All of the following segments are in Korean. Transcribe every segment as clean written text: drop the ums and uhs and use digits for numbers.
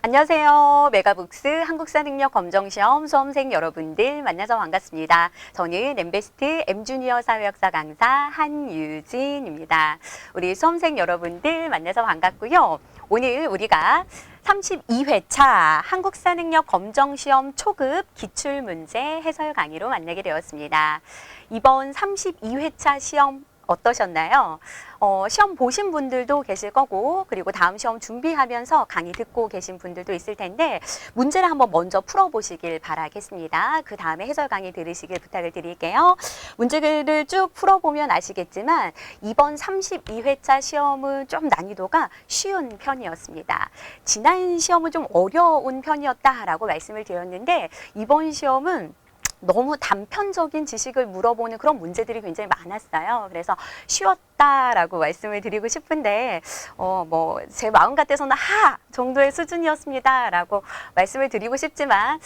안녕하세요. 메가북스 한국사능력검정시험 수험생 여러분들 만나서 반갑습니다. 저는 엠베스트 M주니어 사회역사 강사 한유진입니다. 우리 수험생 여러분들 만나서 반갑고요. 오늘 우리가 32회차 한국사능력검정시험 초급 기출문제 해설 강의로 만나게 되었습니다. 이번 32회차 시험 어떠셨나요? 시험 보신 분들도 계실 거고, 그리고 다음 시험 준비하면서 강의 듣고 계신 분들도 있을 텐데, 문제를 한번 먼저 풀어보시길 바라겠습니다. 그 다음에 해설 강의 들으시길 부탁을 드릴게요. 문제를 쭉 풀어보면 아시겠지만, 이번 32회차 시험은 좀 난이도가 쉬운 편이었습니다. 지난 시험은 좀 어려운 편이었다라고 말씀을 드렸는데, 이번 시험은 너무 단편적인 지식을 물어보는 그런 문제들이 굉장히 많았어요. 그래서 쉬웠다라고 말씀을 드리고 싶은데 제 마음 같아서는 하 정도의 수준이었습니다라고 말씀을 드리고 싶지만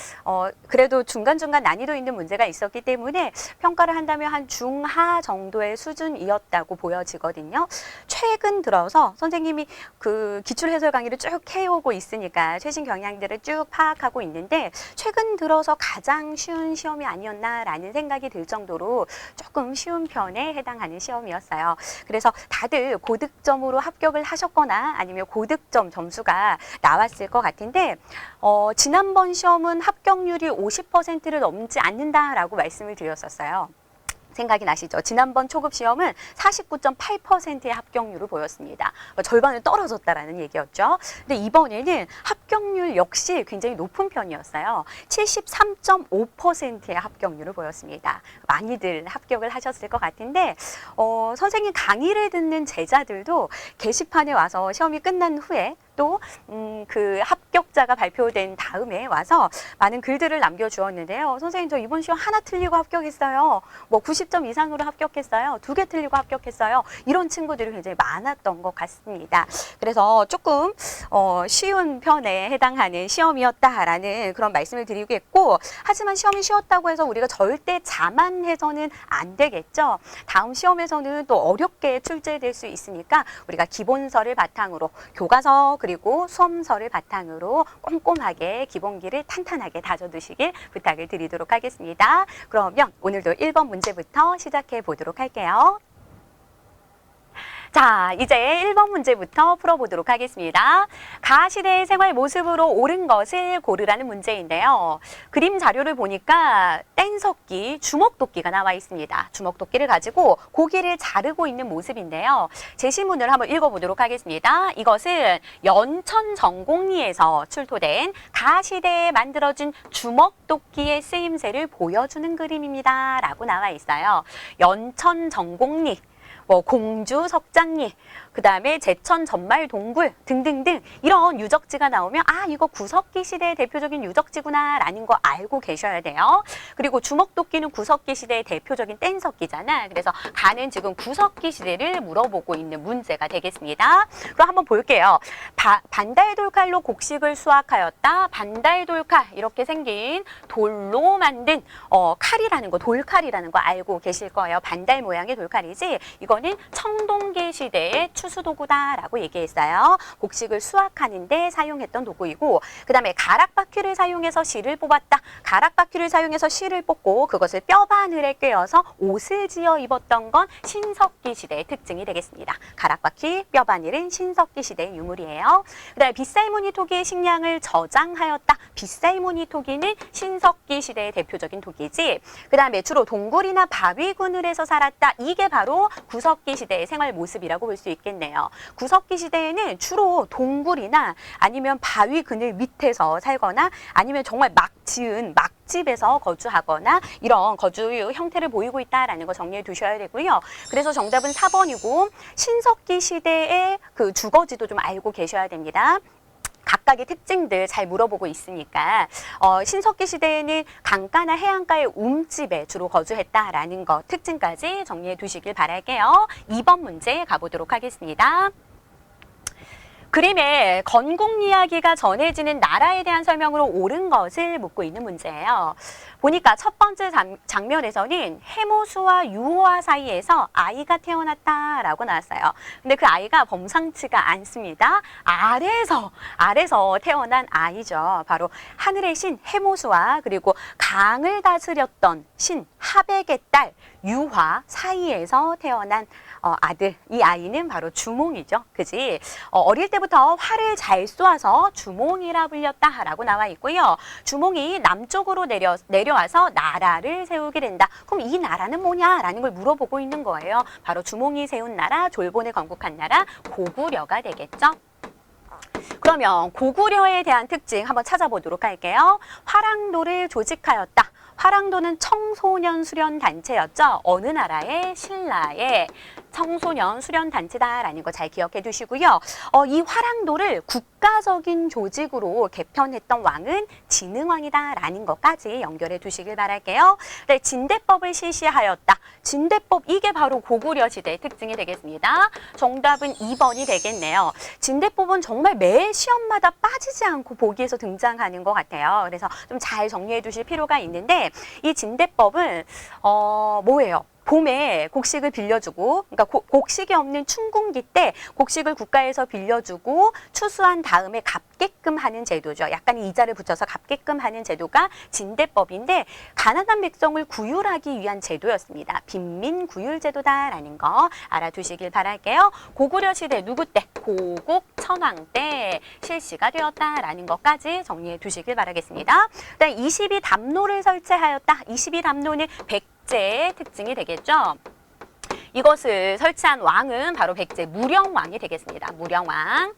그래도 중간중간 난이도 있는 문제가 있었기 때문에 평가를 한다면 한 중하 정도의 수준이었다고 보여지거든요. 최근 들어서 선생님이 그 기출 해설 강의를 쭉 해오고 있으니까 최신 경향들을 쭉 파악하고 있는데 최근 들어서 가장 쉬운 시험이 아니었나라는 생각이 들 정도로 조금 쉬운 편에 해당하는 시험이었어요. 그래서 다들 고득점으로 합격을 하셨거나 아니면 고득점 점수가 나왔을 것 같은데 지난번 시험은 합격률이 50%를 넘지 않는다라고 말씀을 드렸었어요. 생각이 나시죠? 지난번 초급 시험은 49.8%의 합격률을 보였습니다. 절반을 떨어졌다라는 얘기였죠. 근데 이번에는 합격률 역시 굉장히 높은 편이었어요. 73.5%의 합격률을 보였습니다. 많이들 합격을 하셨을 것 같은데 선생님 강의를 듣는 제자들도 게시판에 와서 시험이 끝난 후에 또 그 합격자가 발표된 다음에 와서 많은 글들을 남겨주었는데요. 선생님 저 이번 시험 하나 틀리고 합격했어요. 90점 이상으로 합격했어요. 2개 틀리고 합격했어요. 이런 친구들이 굉장히 많았던 것 같습니다. 그래서 조금 쉬운 편에 해당하는 시험이었다라는 그런 말씀을 드리겠고 하지만 시험이 쉬웠다고 해서 우리가 절대 자만해서는 안 되겠죠. 다음 시험에서는 또 어렵게 출제될 수 있으니까 우리가 기본서를 바탕으로 교과서 그리고 수험서를 바탕으로 꼼꼼하게 기본기를 탄탄하게 다져두시길 부탁을 드리도록 하겠습니다. 그러면 오늘도 1번 문제부터 시작해 보도록 할게요. 자, 이제 1번 문제부터 풀어보도록 하겠습니다. 가시대의 생활 모습으로 옳은 것을 고르라는 문제인데요. 그림 자료를 보니까 뗀석기, 주먹도끼가 나와 있습니다. 주먹도끼를 가지고 고기를 자르고 있는 모습인데요. 제시문을 한번 읽어보도록 하겠습니다. 이것은 연천전공리에서 출토된 가시대에 만들어진 주먹도끼의 쓰임새를 보여주는 그림입니다. 라고 나와 있어요. 연천전공리. 공주, 석장리, 그 다음에 제천, 전말, 동굴 등등등 이런 유적지가 나오면 이거 구석기 시대의 대표적인 유적지구나 라는 거 알고 계셔야 돼요. 그리고 주먹도끼는 구석기 시대의 대표적인 뗀석기잖아. 그래서 가는 지금 구석기 시대를 물어보고 있는 문제가 되겠습니다. 그럼 한번 볼게요. 반달돌칼로 곡식을 수확하였다. 반달돌칼 이렇게 생긴 돌로 만든 칼이라는 거, 돌칼이라는 거 알고 계실 거예요. 반달 모양의 돌칼이지. 이거는 청동기 시대의 추수도구다라고 얘기했어요. 곡식을 수확하는데 사용했던 도구이고 그 다음에 가락바퀴를 사용해서 실을 뽑았다. 가락바퀴를 사용해서 실을 뽑고 그것을 뼈바늘에 꿰어서 옷을 지어 입었던 건 신석기 시대의 특징이 되겠습니다. 가락바퀴, 뼈바늘은 신석기 시대의 유물이에요. 그 다음에 빗살무늬 토기의 식량을 저장하였다. 빗살무늬 토기는 신석기 시대의 대표적인 토기지. 그 다음에 주로 동굴이나 바위 그늘에서 살았다. 이게 바로 구석기 시대의 생활 모습이라고 볼 수 있겠네요. 구석기 시대에는 주로 동굴이나 아니면 바위 그늘 밑에서 살거나 아니면 정말 막 지은 막집에서 거주하거나 이런 거주 형태를 보이고 있다라는 거 정리해 두셔야 되고요. 그래서 정답은 4번이고 신석기 시대의 그 주거지도 좀 알고 계셔야 됩니다. 각각의 특징들 잘 물어보고 있으니까 신석기 시대에는 강가나 해안가의 움집에 주로 거주했다라는 것 특징까지 정리해 두시길 바랄게요. 2번 문제 가보도록 하겠습니다. 그림에 건국 이야기가 전해지는 나라에 대한 설명으로 옳은 것을 묻고 있는 문제예요. 보니까 첫 번째 장면에서는 해모수와 유호와 사이에서 아이가 태어났다라고 나왔어요. 근데 그 아이가 범상치가 않습니다. 아래서 태어난 아이죠. 바로 하늘의 신 해모수와 그리고 강을 다스렸던 신 하백의 딸 유화 사이에서 태어난 아들. 이 아이는 바로 주몽이죠. 그지? 어릴 때부터 활을 잘 쏘아서 주몽이라 불렸다라고 나와 있고요. 주몽이 남쪽으로 내려와서 나라를 세우게 된다. 그럼 이 나라는 뭐냐라는 걸 물어보고 있는 거예요. 바로 주몽이 세운 나라, 졸본에 건국한 나라, 고구려가 되겠죠. 그러면 고구려에 대한 특징 한번 찾아보도록 할게요. 화랑도를 조직하였다. 화랑도는 청소년 수련 단체였죠. 어느 나라의? 신라의 청소년 수련 단체다라는 거 잘 기억해 두시고요. 이 화랑도를 국가적인 조직으로 개편했던 왕은 진흥왕이다라는 것까지 연결해 두시길 바랄게요. 네, 진대법을 실시하였다. 진대법 이게 바로 고구려 시대의 특징이 되겠습니다. 정답은 2번이 되겠네요. 진대법은 정말 매 시험마다 빠지지 않고 보기에서 등장하는 것 같아요. 그래서 좀 잘 정리해 두실 필요가 있는데 이 진대법은 뭐예요? 봄에 곡식을 빌려주고, 그러니까 곡식이 없는 춘궁기 때 곡식을 국가에서 빌려주고 추수한 다음에 갚게끔 하는 제도죠. 약간 이자를 붙여서 갚게끔 하는 제도가 진대법인데 가난한 백성을 구휼하기 위한 제도였습니다. 빈민구휼제도다라는 거 알아두시길 바랄게요. 고구려 시대 누구 때? 고국 천왕 때 실시가 되었다라는 것까지 정리해 두시길 바라겠습니다. 그다음 22담로를 설치하였다. 22담로는 백제의 특징이 되겠죠. 이것을 설치한 왕은 바로 백제 무령왕이 되겠습니다. 무령왕.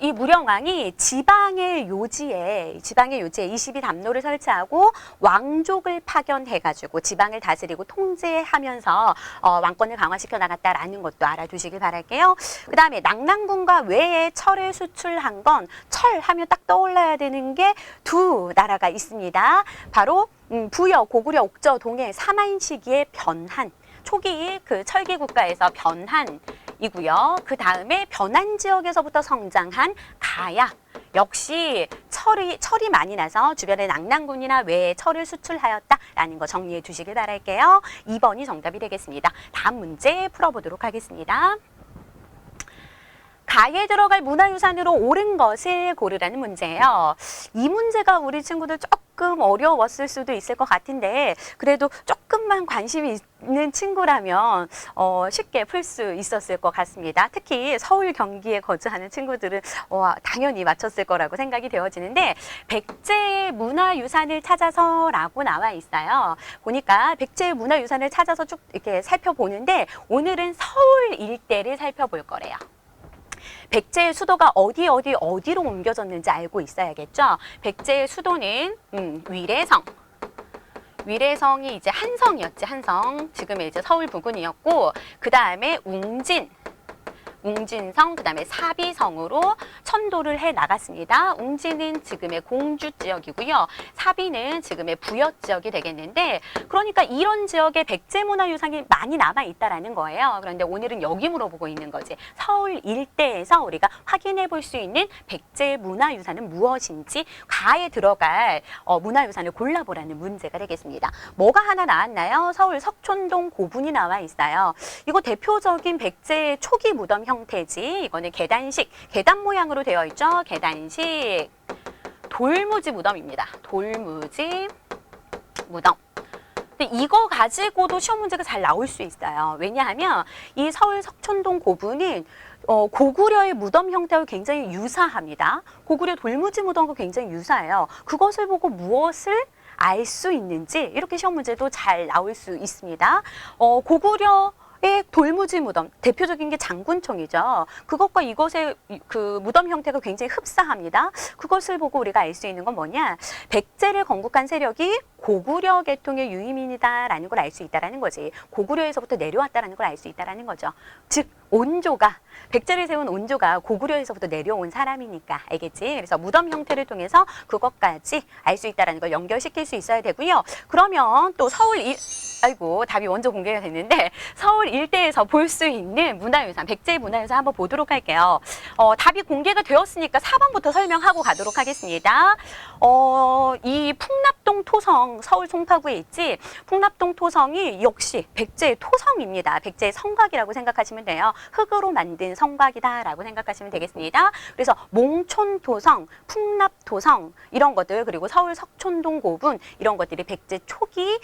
이 무령왕이 지방의 요지에 22담로를 설치하고 왕족을 파견해가지고 지방을 다스리고 통제하면서 왕권을 강화시켜 나갔다라는 것도 알아두시길 바랄게요. 그 다음에 낙랑군과 외에 철을 수출한 건 철하면 딱 떠올라야 되는 게 두 나라가 있습니다. 바로 부여, 고구려, 옥저, 동해, 사마인 시기의 변한. 초기 그 철기 국가에서 변한이고요. 그 다음에 변한 지역에서부터 성장한 가야. 역시 철이 많이 나서 주변에 낙랑군이나 외에 철을 수출하였다라는 거 정리해 두시길 바랄게요. 2번이 정답이 되겠습니다. 다음 문제 풀어보도록 하겠습니다. 가에 들어갈 문화유산으로 옳은 것을 고르라는 문제예요. 이 문제가 우리 친구들 조금 어려웠을 수도 있을 것 같은데 그래도 조금만 관심이 있는 친구라면 쉽게 풀 수 있었을 것 같습니다. 특히 서울, 경기에 거주하는 친구들은 당연히 맞췄을 거라고 생각이 되어지는데 백제의 문화유산을 찾아서라고 나와 있어요. 보니까 백제의 문화유산을 찾아서 쭉 이렇게 살펴보는데 오늘은 서울 일대를 살펴볼 거래요. 백제의 수도가 어디로 옮겨졌는지 알고 있어야겠죠. 백제의 수도는 위례성. 위례성이 이제 한성이었지, 한성. 지금의 이제 서울 부근이었고, 그 다음에 웅진성, 그 다음에 사비성으로 천도를 해 나갔습니다. 웅진은 지금의 공주 지역이고요. 사비는 지금의 부여 지역이 되겠는데 그러니까 이런 지역에 백제 문화유산이 많이 남아있다라는 거예요. 그런데 오늘은 여기 물어보고 있는 거지. 서울 일대에서 우리가 확인해 볼 수 있는 백제 문화유산은 무엇인지 가에 들어갈 문화유산을 골라보라는 문제가 되겠습니다. 뭐가 하나 나왔나요? 서울 석촌동 고분이 나와 있어요. 이거 대표적인 백제의 초기 무덤 형태지. 이거는 계단식, 계단 모양으로 되어 있죠. 계단식 돌무지 무덤입니다. 돌무지 무덤. 근데 이거 가지고도 시험 문제가 잘 나올 수 있어요. 왜냐하면 이 서울 석촌동 고분은 고구려의 무덤 형태와 굉장히 유사합니다. 고구려 돌무지 무덤과 굉장히 유사해요. 그것을 보고 무엇을 알 수 있는지 이렇게 시험 문제도 잘 나올 수 있습니다. 고구려 돌무지 무덤, 대표적인 게 장군총이죠. 그것과 이것의 그 무덤 형태가 굉장히 흡사합니다. 그것을 보고 우리가 알 수 있는 건 뭐냐? 백제를 건국한 세력이 고구려 계통의 유의민이다라는 걸 알 수 있다라는 거지. 고구려에서부터 내려왔다라는 걸 알 수 있다라는 거죠. 즉 온조가 백제를 세운 온조가 고구려에서부터 내려온 사람이니까 알겠지? 그래서 무덤 형태를 통해서 그것까지 알 수 있다라는 걸 연결시킬 수 있어야 되고요. 그러면 또 아이고 답이 먼저 공개가 됐는데 서울 일대에서 볼 수 있는 문화유산, 백제의 문화유산 한번 보도록 할게요. 답이 공개가 되었으니까 4번부터 설명하고 가도록 하겠습니다. 이 풍납동 토성, 서울 송파구에 있지. 풍납동 토성이 역시 백제의 토성입니다. 백제의 성곽이라고 생각하시면 돼요. 흙으로 만든 성곽이다라고 생각하시면 되겠습니다. 그래서 몽촌토성, 풍납토성 이런 것들, 그리고 서울 석촌동 고분 이런 것들이 백제 초기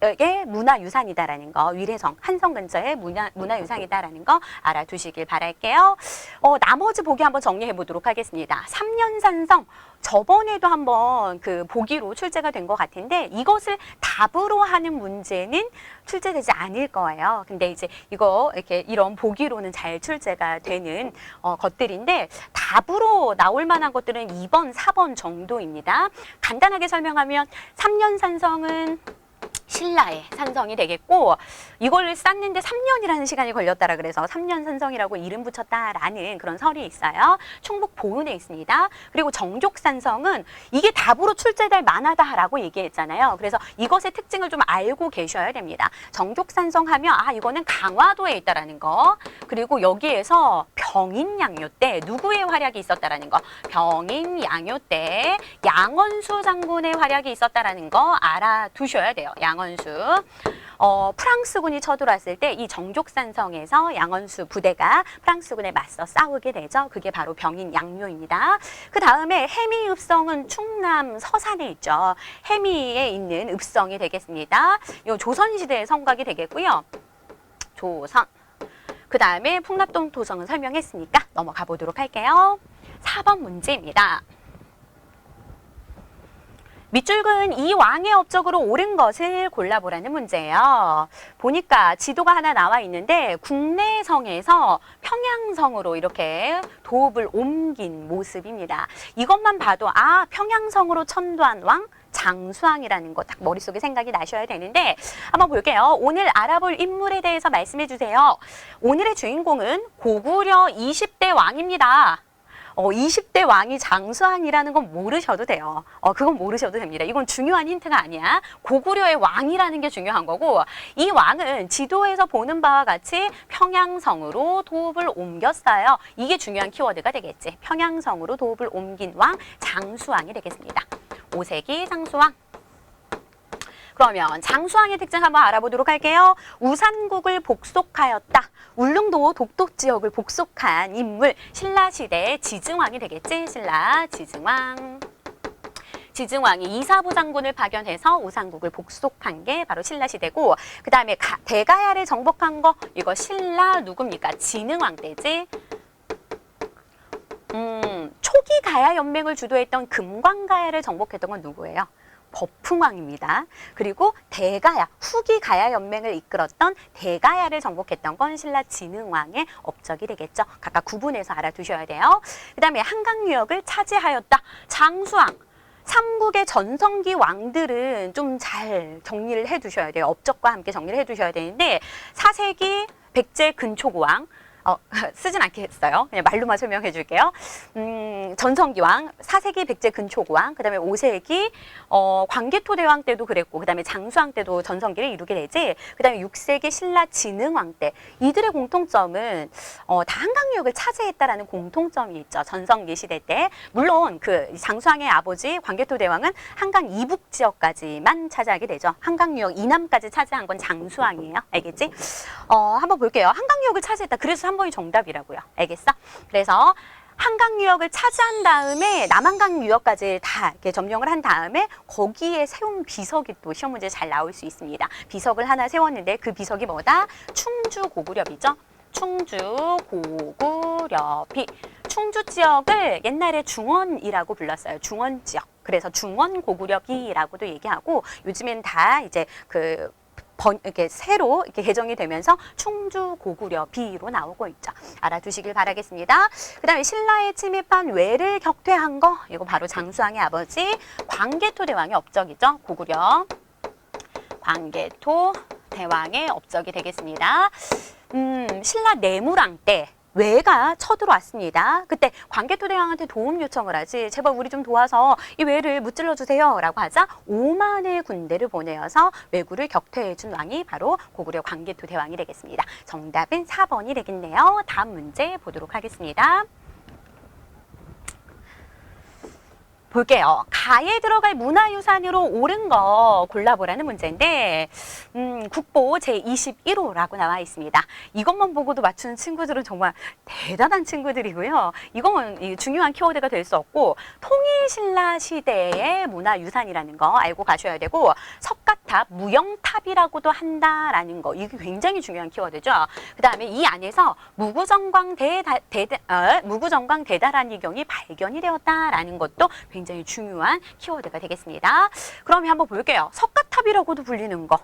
의 문화유산이다라는 거, 위례성, 한성 근처의 문화유산이다라는 거 알아두시길 바랄게요. 나머지 보기 한번 정리해 보도록 하겠습니다. 삼년산성, 저번에도 한번 그 보기로 출제가 된 것 같은데 이것을 답으로 하는 문제는 출제되지 않을 거예요. 근데 이제 이거 이렇게 이런 보기로는 잘 출제가 되는 것들인데 답으로 나올 만한 것들은 2번, 4번 정도입니다. 간단하게 설명하면 삼년산성은 신라의 산성이 되겠고, 이걸 쌓는데 3년이라는 시간이 걸렸다라 그래서 3년 산성이라고 이름 붙였다라는 그런 설이 있어요. 충북 보은에 있습니다. 그리고 정족산성은 이게 답으로 출제될 만하다라고 얘기했잖아요. 그래서 이것의 특징을 좀 알고 계셔야 됩니다. 정족산성 하면 이거는 강화도에 있다라는 거, 그리고 여기에서 병인양요 때 누구의 활약이 있었다라는 거, 병인양요 때 양원수 장군의 활약이 있었다라는 거 알아두셔야 돼요. 양원수. 프랑스군이 쳐들어왔을 때 이 정족산성에서 양원수 부대가 프랑스군에 맞서 싸우게 되죠. 그게 바로 병인양요입니다. 그 다음에 해미읍성은 충남 서산에 있죠. 해미에 있는 읍성이 되겠습니다. 이 조선시대의 성곽이 되겠고요. 조선. 그 다음에 풍납동 토성은 설명했으니까 넘어가 보도록 할게요. 4번 문제입니다. 밑줄근 이 왕의 업적으로 옳은 것을 골라보라는 문제예요. 보니까 지도가 하나 나와 있는데 국내성에서 평양성으로 이렇게 도읍을 옮긴 모습입니다. 이것만 봐도 평양성으로 천도한 왕 장수왕이라는 거 딱 머릿속에 생각이 나셔야 되는데 한번 볼게요. 오늘 알아볼 인물에 대해서 말씀해 주세요. 오늘의 주인공은 고구려 20대 왕입니다. 20대 왕이 장수왕이라는 건 모르셔도 돼요. 그건 모르셔도 됩니다. 이건 중요한 힌트가 아니야. 고구려의 왕이라는 게 중요한 거고, 이 왕은 지도에서 보는 바와 같이 평양성으로 도읍을 옮겼어요. 이게 중요한 키워드가 되겠지. 평양성으로 도읍을 옮긴 왕, 장수왕이 되겠습니다. 5세기 장수왕. 그러면 장수왕의 특징 한번 알아보도록 할게요. 우산국을 복속하였다. 울릉도 독도 지역을 복속한 인물, 신라시대의 지증왕이 되겠지. 신라 지증왕. 지증왕이 이사부 장군을 파견해서 우산국을 복속한 게 바로 신라시대고, 그 다음에 대가야를 정복한 거, 이거 신라 누굽니까? 진흥왕 때지. 초기 가야 연맹을 주도했던 금광가야를 정복했던 건 누구예요? 버풍왕입니다. 그리고 대가야, 후기 가야 연맹을 이끌었던 대가야를 정복했던 건 신라 진흥왕의 업적이 되겠죠. 각각 구분해서 알아두셔야 돼요. 그 다음에 한강유역을 차지하였다. 장수왕. 삼국의 전성기 왕들은 좀 잘 정리를 해두셔야 돼요. 업적과 함께 정리를 해두셔야 되는데 4세기 백제 근초고왕, 쓰진 않겠어요. 그냥 말로만 설명해 줄게요. 전성기왕, 4세기 백제 근초고왕, 그 다음에 5세기 광개토대왕 때도 그랬고, 그 다음에 장수왕 때도 전성기를 이루게 되지. 그 다음에 6세기 신라 진흥왕 때. 이들의 공통점은 다 한강유역을 차지했다라는 공통점이 있죠. 전성기 시대 때. 물론 그 장수왕의 아버지 광개토대왕은 한강 이북 지역까지만 차지하게 되죠. 한강유역 이남까지 차지한 건 장수왕이에요. 알겠지? 한번 볼게요. 한강유역을 차지했다. 그래서 3번이 정답이라고요. 알겠어? 그래서 한강유역을 차지한 다음에 남한강 유역까지 다 이렇게 점령을 한 다음에 거기에 세운 비석이 또 시험 문제 잘 나올 수 있습니다. 비석을 하나 세웠는데 그 비석이 뭐다? 충주고구렵이죠. 충주고구렵이. 충주 지역을 옛날에 중원이라고 불렀어요. 중원 지역. 그래서 중원고구렵이라고도 얘기하고, 요즘엔 다 이제 이렇게 새로 이렇게 개정이 되면서 충주, 고구려, 비로 나오고 있죠. 알아두시길 바라겠습니다. 그 다음에 신라에 침입한 왜를 격퇴한 거, 이거 바로 장수왕의 아버지 광개토 대왕의 업적이죠. 고구려 광개토 대왕의 업적이 되겠습니다. 신라 내무랑 때 왜가 쳐들어왔습니다. 그때 광개토 대왕한테 도움 요청을 하지, 제발 우리 좀 도와서 이 왜를 무찔러 주세요 라고 하자 5만의 군대를 보내어서 왜구를 격퇴해 준 왕이 바로 고구려 광개토 대왕이 되겠습니다. 정답은 4번이 되겠네요. 다음 문제 보도록 하겠습니다. 볼게요. 가에 들어갈 문화유산으로 옳은 거 골라보라는 문제인데 국보 제21호라고 나와 있습니다. 이것만 보고도 맞추는 친구들은 정말 대단한 친구들이고요. 이건 중요한 키워드가 될 수 없고 통일신라 시대의 문화유산이라는 거 알고 가셔야 되고 석가탑, 무영탑이라고도 한다라는 거, 이게 굉장히 중요한 키워드죠. 그 다음에 이 안에서 무구정광 대다란 이경이 발견이 되었다라는 것도 굉장히 중요한 키워드가 되겠습니다. 그러면 한번 볼게요. 석가탑이라고도 불리는 거,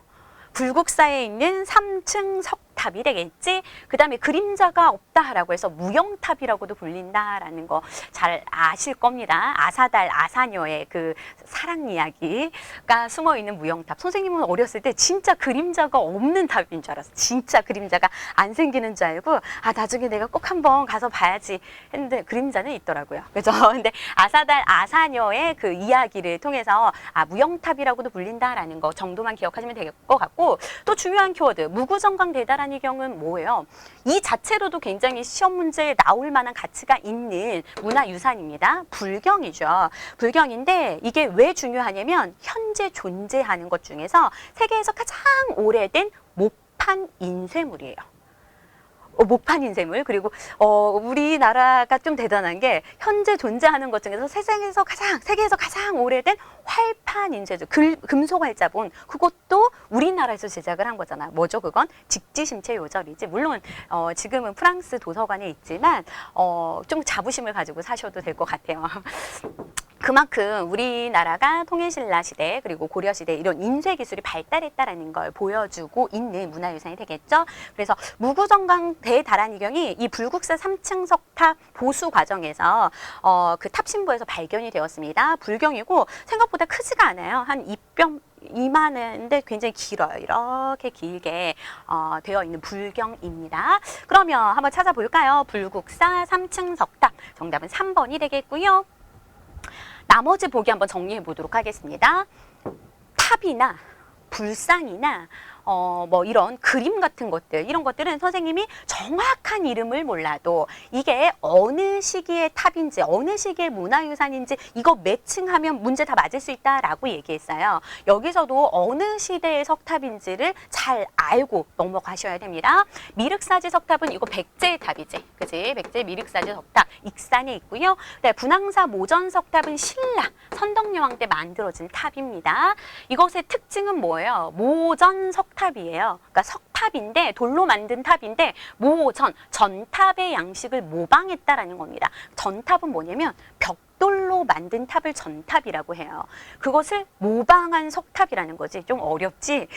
불국사에 있는 3층 석탑이 되겠지. 그 다음에 그림자가 없다라고 해서 무영탑이라고도 불린다라는 거 잘 아실 겁니다. 아사달, 아사녀의 그 사랑 이야기가 숨어 있는 무영탑. 선생님은 어렸을 때 진짜 그림자가 없는 탑인 줄 알았어. 진짜 그림자가 안 생기는 줄 알고 나중에 내가 꼭 한번 가서 봐야지 했는데 그림자는 있더라고요. 그죠? 근데 아사달, 아사녀의 그 이야기를 통해서 무영탑이라고도 불린다라는 거 정도만 기억하시면 될 것 같고, 또 중요한 키워드 무구정광 대다란 이경은 뭐예요? 이 자체로도 굉장히 시험 문제에 나올 만한 가치가 있는 문화유산입니다. 불경이죠. 불경인데 이게 왜 중요하냐면 현재 존재하는 것 중에서 세계에서 가장 오래된 목판 인쇄물이에요. 목판 인쇄물. 그리고 우리나라가 좀 대단한 게 현재 존재하는 것 중에서 세계에서 가장 오래된 활판 인쇄죠. 금속 활자본. 그것도 우리나라에서 제작을 한 거잖아. 뭐죠? 그건 직지심체 요절이지. 물론 지금은 프랑스 도서관에 있지만 좀 자부심을 가지고 사셔도 될 것 같아요. 그만큼 우리나라가 통일신라 시대 그리고 고려시대 이런 인쇄 기술이 발달했다라는 걸 보여주고 있는 문화유산이 되겠죠. 그래서 무구정광 대다란이경이 이 불국사 3층 석탑 보수 과정에서 그 탑신부에서 발견이 되었습니다. 불경이고 생각보다 크지가 않아요. 한 2뼘 이만한데 굉장히 길어요. 이렇게 길게 되어 있는 불경입니다. 그러면 한번 찾아볼까요? 불국사 3층 석탑. 정답은 3번이 되겠고요. 나머지 보기 한번 정리해 보도록 하겠습니다. 탑이나 불상이나 뭐 이런 그림 같은 것들, 이런 것들은 선생님이 정확한 이름을 몰라도 이게 어느 시기의 탑인지 어느 시기의 문화유산인지 이거 매칭하면 문제 다 맞을 수 있다라고 얘기했어요. 여기서도 어느 시대의 석탑인지를 잘 알고 넘어가셔야 됩니다. 미륵사지 석탑은 이거 백제의 탑이지, 그지? 백제 미륵사지 석탑 익산에 있고요. 네, 분황사 모전 석탑은 신라 선덕여왕 때 만들어진 탑입니다. 이것의 특징은 뭐예요? 모전 석탑이에요. 그러니까 석탑인데 돌로 만든 탑인데 전탑의 양식을 모방했다라는 겁니다. 전탑은 뭐냐면 벽돌로 만든 탑을 전탑이라고 해요. 그것을 모방한 석탑이라는 거지. 좀 어렵지?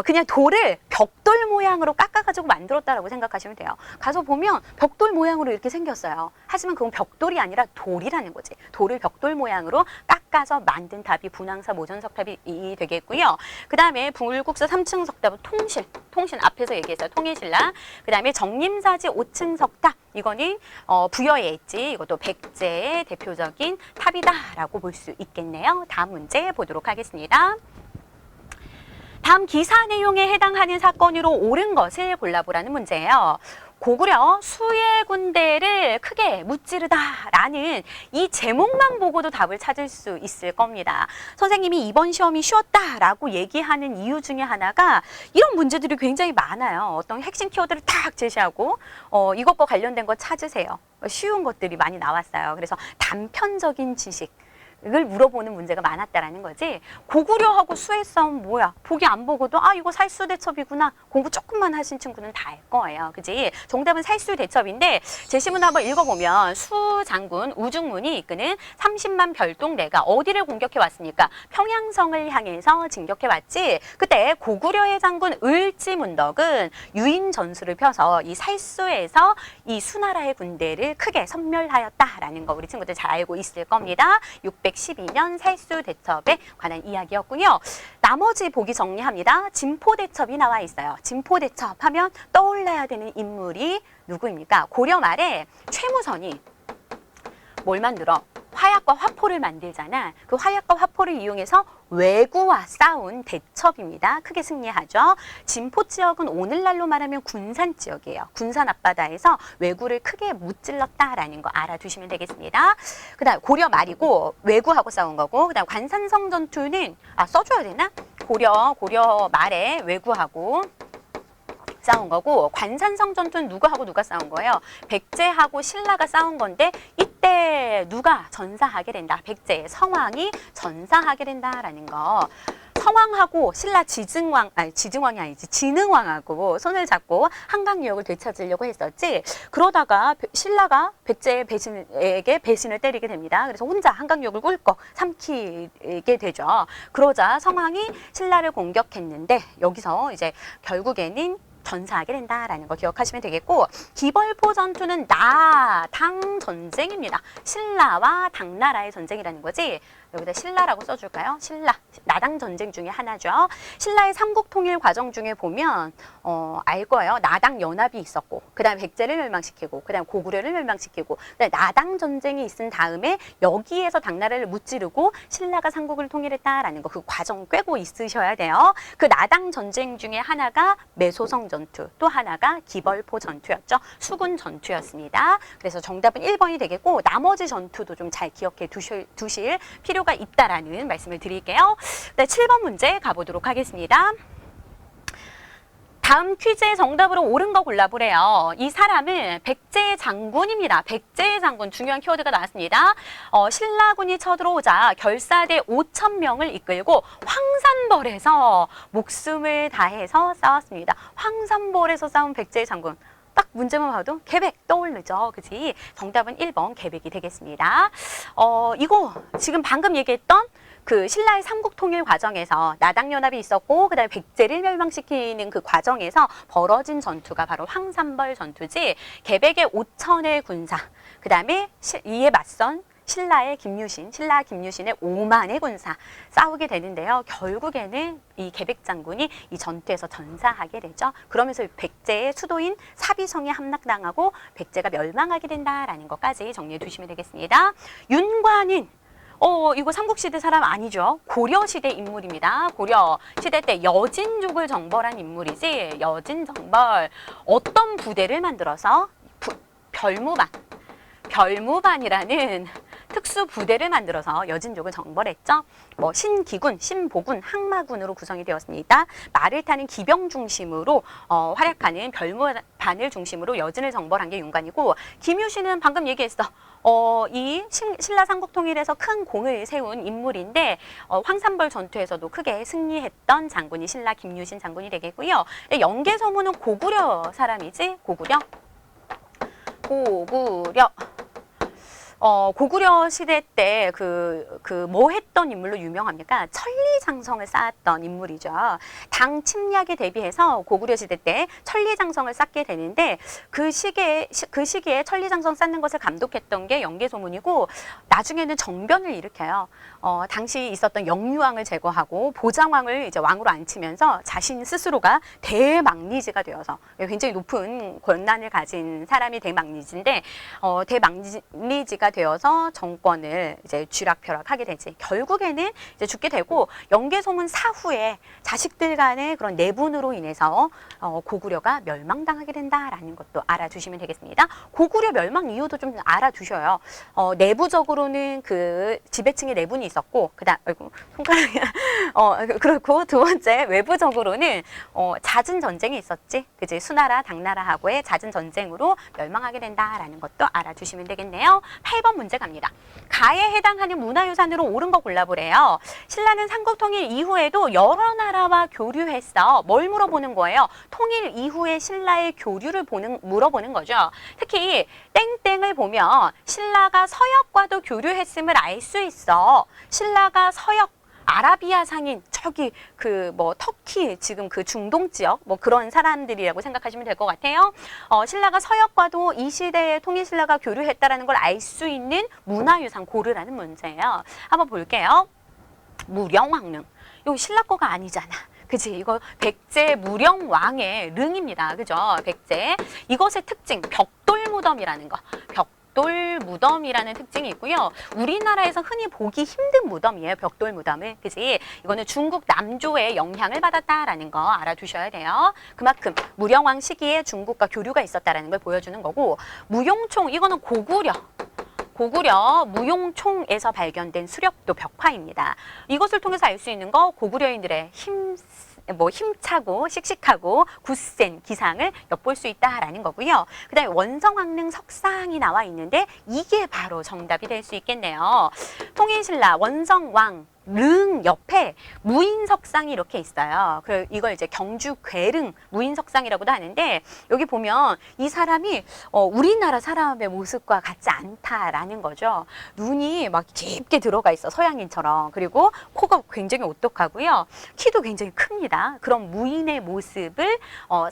그냥 돌을 벽돌 모양으로 깎아가지고 만들었다라고 생각하시면 돼요. 가서 보면 벽돌 모양으로 이렇게 생겼어요. 하지만 그건 벽돌이 아니라 돌이라는 거지. 돌을 벽돌 모양으로 깎아서 만든 탑이 분황사 모전 석탑이 되겠고요. 그 다음에 불국사 3층 석탑은 통신 앞에서 얘기했어요. 통일신라. 그 다음에 정림사지 5층 석탑. 이거는 부여에 있지. 이것도 백제의 대표적인 탑이다라고 볼 수 있겠네요. 다음 문제 보도록 하겠습니다. 다음 기사 내용에 해당하는 사건으로 옳은 것을 골라보라는 문제예요. 고구려 수의 군대를 크게 무찌르다라는 이 제목만 보고도 답을 찾을 수 있을 겁니다. 선생님이 이번 시험이 쉬웠다라고 얘기하는 이유 중에 하나가 이런 문제들이 굉장히 많아요. 어떤 핵심 키워드를 딱 제시하고 이것과 관련된 거 찾으세요. 쉬운 것들이 많이 나왔어요. 그래서 단편적인 지식, 을 물어보는 문제가 많았다라는 거지. 고구려하고 수의 싸움 뭐야? 보기 안 보고도 아 이거 살수대첩이구나. 공부 조금만 하신 친구는 다 알 거예요. 그지? 정답은 살수대첩인데 제시문 한번 읽어보면 수 장군 우중문이 이끄는 30만 별동대가 어디를 공격해 왔습니까? 평양성을 향해서 진격해 왔지. 그때 고구려의 장군 을지문덕은 유인 전술을 펴서 이 살수에서 이 수나라의 군대를 크게 섬멸하였다라는 거 우리 친구들 잘 알고 있을 겁니다. 612년 살수대첩에 관한 이야기였군요. 나머지 보기 정리합니다. 진포대첩이 나와 있어요. 진포대첩 하면 떠올라야 되는 인물이 누구입니까? 고려 말에 최무선이 뭘 만들어? 화약과 화포를 만들잖아. 그 화약과 화포를 이용해서 왜구와 싸운 대첩입니다. 크게 승리하죠. 진포 지역은 오늘날로 말하면 군산 지역이에요. 군산 앞바다에서 왜구를 크게 무찔렀다라는 거 알아두시면 되겠습니다. 그다음 고려 말이고 왜구하고 싸운 거고, 그다음 관산성 전투는 써줘야 되나? 고려 말에 왜구하고 싸운 거고, 관산성 전투는 누구하고 누가 싸운 거예요? 백제하고 신라가 싸운 건데 이때 누가 전사하게 된다? 백제의 성왕이 전사하게 된다라는 거. 성왕하고 신라 지증왕이 아니지, 진흥왕하고 손을 잡고 한강유역을 되찾으려고 했었지. 그러다가 신라가 백제의 배신을 때리게 됩니다. 그래서 혼자 한강유역을 꿀꺽 삼키게 되죠. 그러자 성왕이 신라를 공격했는데 여기서 이제 결국에는 전사하게 된다라는 거 기억하시면 되겠고, 기벌포 전투는 나당 전쟁입니다. 신라와 당나라의 전쟁이라는 거지. 여기다 신라라고 써줄까요? 신라, 나당 전쟁 중에 하나죠. 신라의 삼국 통일 과정 중에 보면 알 거예요. 나당 연합이 있었고, 그 다음에 백제를 멸망시키고, 그 다음에 고구려를 멸망시키고, 그다음에 나당 전쟁이 있은 다음에 여기에서 당나라를 무찌르고 신라가 삼국을 통일했다라는 거, 그 과정 꿰고 있으셔야 돼요. 그 나당 전쟁 중에 하나가 매소성 전투, 또 하나가 기벌포 전투였죠. 수군 전투였습니다. 그래서 정답은 1번이 되겠고, 나머지 전투도 좀 잘 기억해 두실 필요가 있다라는 말씀을 드릴게요. 네, 7번 문제 가보도록 하겠습니다. 다음 퀴즈의 정답으로 옳은 거 골라보래요. 이 사람은 백제의 장군입니다. 백제의 장군, 중요한 키워드가 나왔습니다. 신라군이 쳐들어오자 결사대 5,000명을 이끌고 황산벌에서 목숨을 다해서 싸웠습니다. 황산벌에서 싸운 백제의 장군. 딱 문제만 봐도 계백 떠오르죠. 그치? 정답은 1번 계백이 되겠습니다. 이거 지금 방금 얘기했던 그 신라의 삼국 통일 과정에서 나당연합이 있었고, 그다음에 백제를 멸망시키는 그 과정에서 벌어진 전투가 바로 황산벌 전투지. 계백의 5천의 군사, 그다음에 이에 맞선 신라 김유신의 5만의 군사 싸우게 되는데요. 결국에는 이 계백 장군이 이 전투에서 전사하게 되죠. 그러면서 백제의 수도인 사비성에 함락당하고 백제가 멸망하게 된다라는 것까지 정리해 두시면 되겠습니다. 윤관인, 이거 삼국시대 사람 아니죠. 고려시대 인물입니다. 고려시대 때 여진족을 정벌한 인물이지. 여진정벌. 어떤 부대를 만들어서? 별무반이라는 특수 부대를 만들어서 여진족을 정벌했죠. 뭐 신기군, 신보군, 항마군으로 구성이 되었습니다. 말을 타는 기병 중심으로 활약하는 별무반을 중심으로 여진을 정벌한 게 윤관이고, 김유신은 방금 얘기했어. 이 신라 삼국 통일에서 큰 공을 세운 인물인데 황산벌 전투에서도 크게 승리했던 장군이 신라 김유신 장군이 되겠고요. 영계소문은 고구려 사람이지. 고구려 시대 때 뭐 했던 인물로 유명합니까? 천리장성을 쌓았던 인물이죠. 당 침략에 대비해서 고구려 시대 때 천리장성을 쌓게 되는데, 그 시기에 천리장성 쌓는 것을 감독했던 게 영계소문이고, 나중에는 정변을 일으켜요. 당시 있었던 영유왕을 제거하고 보장왕을 이제 왕으로 앉히면서 자신 스스로가 대망리지가 되어서, 굉장히 높은 권한을 가진 사람이 대망리지인데, 대망리지가 되어서 정권을 이제 쥐락펴락하게 되지. 결국에는 이제 죽게 되고, 영계소문 사후에 자식들 간의 그런 내분으로 인해서 고구려가 멸망당하게 된다라는 것도 알아두시면 되겠습니다. 고구려 멸망 이유도 좀 알아두셔요. 내부적으로는 그 지배층의 내분이 있었고, 그다음 손가락이 그렇고, 두 번째 외부적으로는 잦은 전쟁이 있었지. 그지? 수나라 당나라하고의 잦은 전쟁으로 멸망하게 된다라는 것도 알아두시면 되겠네요. 8번 문제 갑니다. 가에 해당하는 문화유산으로 옳은 거 골라보래요. 신라는 삼국통일 이후에도 여러 나라와 교류했어. 뭘 물어보는 거예요? 통일 이후에 신라의 교류를 물어보는 거죠. 특히 땡땡을 보면 신라가 서역과도 교류했음을 알 수 있어. 신라가 서역 아라비아 상인 저기 그 뭐 터키 지금 그 중동 지역 뭐 그런 사람들이라고 생각하시면 될 것 같아요. 신라가 서역과도 이 시대에 통일 신라가 교류했다라는 걸 알 수 있는 문화유산 고르라는 문제예요. 한번 볼게요. 무령왕릉. 이거 신라 거가 아니잖아. 그치? 이거 백제 무령왕의 릉입니다. 그죠? 백제. 이것의 특징 벽돌 무덤이라는 거. 벽돌 무덤이라는 특징이 있고요. 우리나라에서 흔히 보기 힘든 무덤이에요. 벽돌 무덤은. 그지? 이거는 중국 남조의 영향을 받았다라는 거 알아두셔야 돼요. 그만큼 무령왕 시기에 중국과 교류가 있었다라는 걸 보여주는 거고, 무용총 이거는 고구려 무용총에서 발견된 수렵도 벽화입니다. 이것을 통해서 알 수 있는 거 고구려인들의 힘차고 씩씩하고 굳센 기상을 엿볼 수 있다라는 거고요. 그 다음에 원성왕릉 석상이 나와 있는데 이게 바로 정답이 될 수 있겠네요. 통일신라 원성왕 릉 옆에 무인석상이 이렇게 있어요. 이걸 이제 경주 괴릉 무인석상이라고도 하는데, 여기 보면 이 사람이 우리나라 사람의 모습과 같지 않다라는 거죠. 눈이 막 깊게 들어가 있어, 서양인처럼. 그리고 코가 굉장히 오똑하고요. 키도 굉장히 큽니다. 그런 무인의 모습을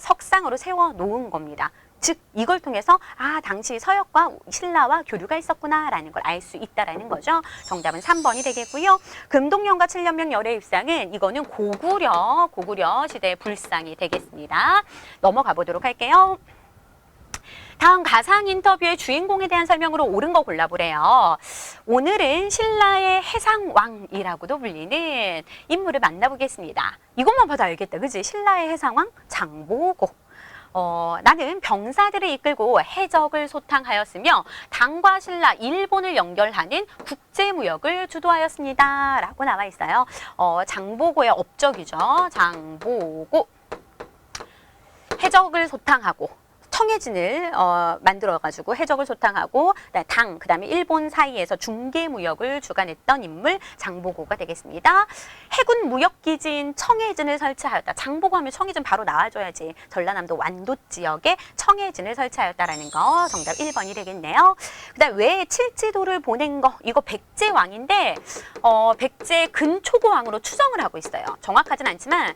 석상으로 세워 놓은 겁니다. 즉 이걸 통해서 당시 서역과 신라와 교류가 있었구나라는 걸 알 수 있다라는 거죠. 정답은 3번이 되겠고요. 금동영과 7년명 열애입상은 이거는 고구려 시대의 불상이 되겠습니다. 넘어가 보도록 할게요. 다음 가상 인터뷰의 주인공에 대한 설명으로 옳은 거 골라보래요. 오늘은 신라의 해상왕이라고도 불리는 인물을 만나보겠습니다. 이것만 봐도 알겠다. 그지? 신라의 해상왕 장보고. 나는 병사들을 이끌고 해적을 소탕하였으며 당과 신라, 일본을 연결하는 국제무역을 주도하였습니다. 라고 나와 있어요. 장보고의 업적이죠. 장보고. 해적을 소탕하고 청해진을 만들어가지고 해적을 소탕하고 그 다음에 일본 사이에서 중개무역을 주관했던 인물 장보고가 되겠습니다. 해군 무역기지인 청해진을 설치하였다. 장보고 하면 청해진 바로 나와줘야지. 전라남도 완도 지역에 청해진을 설치하였다라는 거 정답 1번이 되겠네요. 그 다음 왜 칠지도를 보낸 거, 이거 백제왕인데 백제 근초고왕으로 추정을 하고 있어요. 정확하진 않지만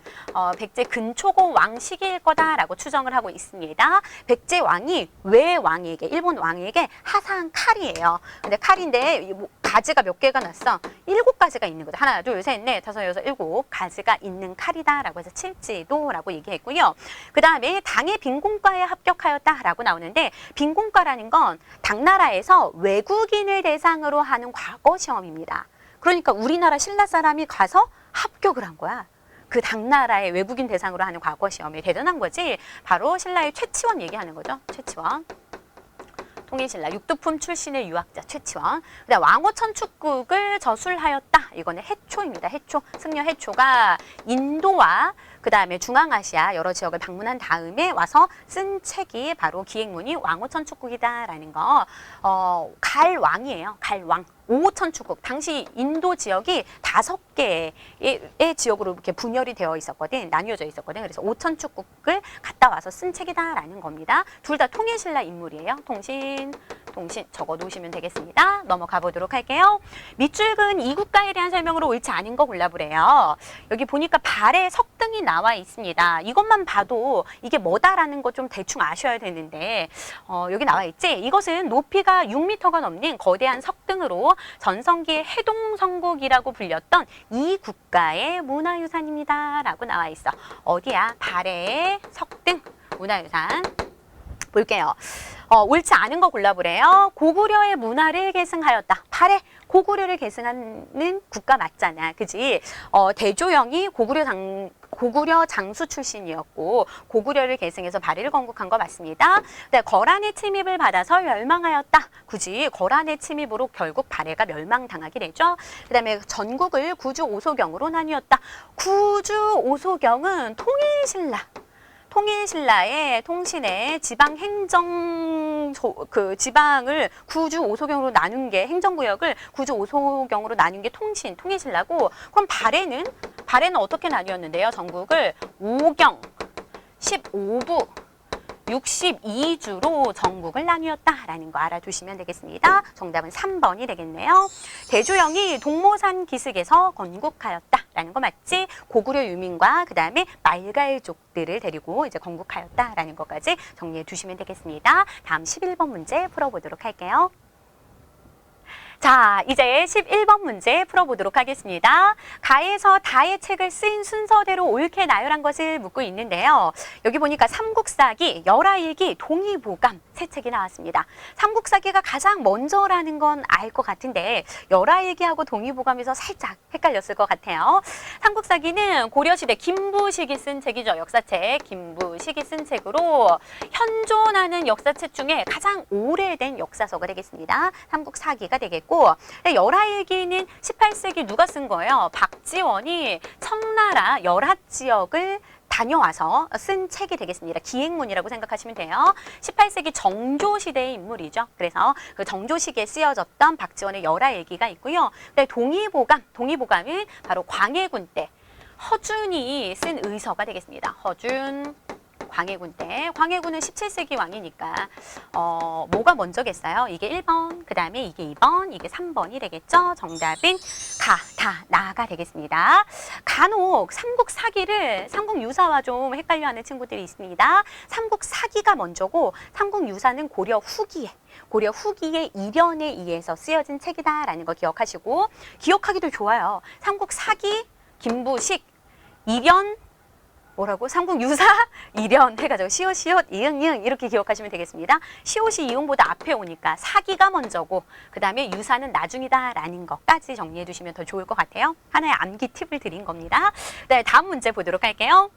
백제 근초고왕 시기일 거다라고 추정을 하고 있습니다. 백제 왕이 왜 왕에게, 일본 왕에게 하사한 칼이에요. 근데 칼인데 가지가 몇 개가 났어? 7가지가 있는 거죠. 하나, 둘, 셋, 넷, 다섯, 여섯, 7가지가 있는 칼이다라고 해서 칠지도라고 얘기했고요. 그 다음에 당의 빈공과에 합격하였다라고 나오는데, 빈공과라는 건 당나라에서 외국인을 대상으로 하는 과거 시험입니다. 그러니까 우리나라 신라 사람이 가서 합격을 한 거야. 그 당나라의 외국인 대상으로 하는 과거 시험이 대단한 거지. 바로 신라의 최치원 얘기하는 거죠. 최치원. 통일신라 육두품 출신의 유학자 최치원. 그다음 왕호천 축국을 저술하였다. 이거는 해초입니다. 해초. 승려 해초가 인도와 그 다음에 중앙아시아 여러 지역을 방문한 다음에 와서 쓴 책이 바로 기행문이 왕호천 축국이다라는 거. 갈왕이에요. 갈왕. 5천 축국. 당시 인도 지역이 5개의 지역으로 이렇게 분열이 되어 있었거든. 나뉘어져 있었거든. 그래서 5천 축국을 갔다 와서 쓴 책이다라는 겁니다. 둘 다 통일신라 인물이에요. 통신 적어 놓으시면 되겠습니다. 넘어가 보도록 할게요. 밑줄 그은 이 국가에 대한 설명으로 옳지 않은 거 골라보래요. 여기 보니까 발에 석등이 나와 있습니다. 이것만 봐도 이게 뭐다라는 거 좀 대충 아셔야 되는데 여기 나와 있지? 이것은 높이가 6m가 넘는 거대한 석등으로 전성기의 해동성국이라고 불렸던 이 국가의 문화유산입니다. 라고 나와 있어. 어디야? 발에 석등 문화유산. 볼게요. 옳지 않은 거 골라보래요. 고구려의 문화를 계승하였다. 발에 고구려를 계승하는 국가 맞잖아. 그지? 대조영이 고구려 장수 출신이었고 고구려를 계승해서 발해를 건국한 거 맞습니다. 네, 거란의 침입을 받아서 멸망하였다. 굳이 거란의 침입으로 결국 발해가 멸망당하게 되죠. 그 다음에 전국을 구주 오소경으로 나뉘었다. 구주 오소경은 통일신라. 통일신라의 통신의 지방을 구주 5소경으로 나눈 게 행정구역을 구주 5소경으로 나눈 게 통일신라고. 그럼 발해는 어떻게 나뉘었는데요? 전국을 5경, 15부, 62주로 전국을 나뉘었다라는 거 알아두시면 되겠습니다. 정답은 3번이 되겠네요. 대조영이 동모산 기슭에서 건국하였다라는 거 맞지? 고구려 유민과 그 다음에 말갈족들을 데리고 이제 건국하였다라는 것까지 정리해 두시면 되겠습니다. 다음 11번 문제 풀어보도록 할게요. 자, 이제 11번 문제 풀어보도록 하겠습니다. 가에서 다의 책을 쓰인 순서대로 옳게 나열한 것을 묻고 있는데요. 여기 보니까 삼국사기, 열하일기, 동의보감 세 책이 나왔습니다. 삼국사기가 가장 먼저라는 건 알 것 같은데 열하일기하고 동의보감에서 살짝 헷갈렸을 것 같아요. 삼국사기는 고려시대 김부식이 쓴 책이죠. 역사책. 김부식이 쓴 책으로 현존하는 역사책 중에 가장 오래된 역사서가 되겠습니다. 삼국사기가 되겠고 열하일기는 18세기 누가 쓴 거예요? 박지원이 청나라 열하 지역을 다녀와서 쓴 책이 되겠습니다. 기행문이라고 생각하시면 돼요. 18세기 정조시대의 인물이죠. 그래서 그 정조시기에 쓰여졌던 박지원의 열하일기가 있고요. 동의보감은 바로 광해군 때 허준이 쓴 의서가 되겠습니다. 허준. 광해군 때. 광해군은 17세기 왕이니까 뭐가 먼저겠어요? 이게 1번, 그 다음에 이게 2번, 이게 3번이 되겠죠? 정답은 나가 되겠습니다. 간혹 삼국유사와 좀 헷갈려하는 친구들이 있습니다. 삼국사기가 먼저고 삼국유사는 고려 후기의 일연에 의해서 쓰여진 책이다라는 거 기억하시고 기억하기도 좋아요. 삼국사기, 김부식, 일연, 삼국유사, 일연 해가지고 시옷, 이응 이렇게 기억하시면 되겠습니다. 시옷이 이응보다 앞에 오니까 사기가 먼저고 그 다음에 유사는 나중이다라는 것까지 정리해 두시면 더 좋을 것 같아요. 하나의 암기 팁을 드린 겁니다. 네, 다음 문제 보도록 할게요.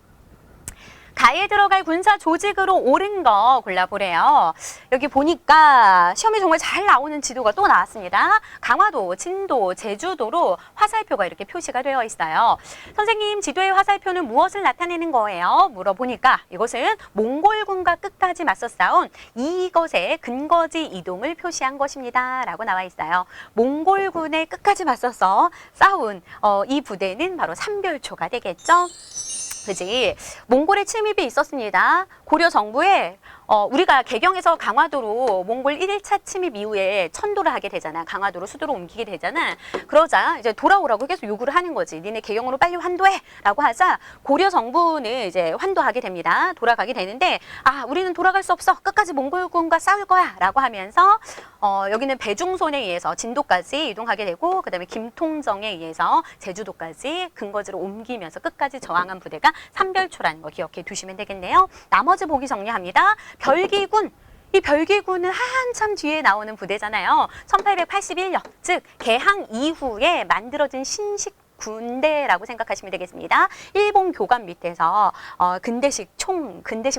가에 들어갈 군사 조직으로 옳은 거 골라보래요. 여기 보니까 시험에 정말 잘 나오는 지도가 또 나왔습니다. 강화도, 진도, 제주도로 화살표가 이렇게 표시가 되어 있어요. 선생님, 지도의 화살표는 무엇을 나타내는 거예요? 물어보니까 이것은 몽골군과 끝까지 맞서 싸운 이것의 근거지 이동을 표시한 것입니다. 라고 나와 있어요. 몽골군에 끝까지 맞서서 싸운 이 부대는 바로 삼별초가 되겠죠. 그지? 몽골의 침입이 있었습니다. 고려 정부에 우리가 개경에서 강화도로 몽골 1차 침입 이후에 천도를 하게 되잖아. 강화도로 수도로 옮기게 되잖아. 그러자 이제 돌아오라고 계속 요구를 하는 거지. 니네 개경으로 빨리 환도해! 라고 하자 고려 정부는 이제 환도하게 됩니다. 돌아가게 되는데 우리는 돌아갈 수 없어. 끝까지 몽골군과 싸울 거야. 라고 하면서 여기는 배중손에 의해서 진도까지 이동하게 되고 그 다음에 김통정에 의해서 제주도까지 근거지로 옮기면서 끝까지 저항한 부대가 삼별초라는 거 기억해 두시면 되겠네요. 나머지 보기 정리합니다. 별기군. 이 별기군은 한참 뒤에 나오는 부대잖아요. 1881년, 즉 개항 이후에 만들어진 신식 군대라고 생각하시면 되겠습니다. 일본 교관 밑에서 근대식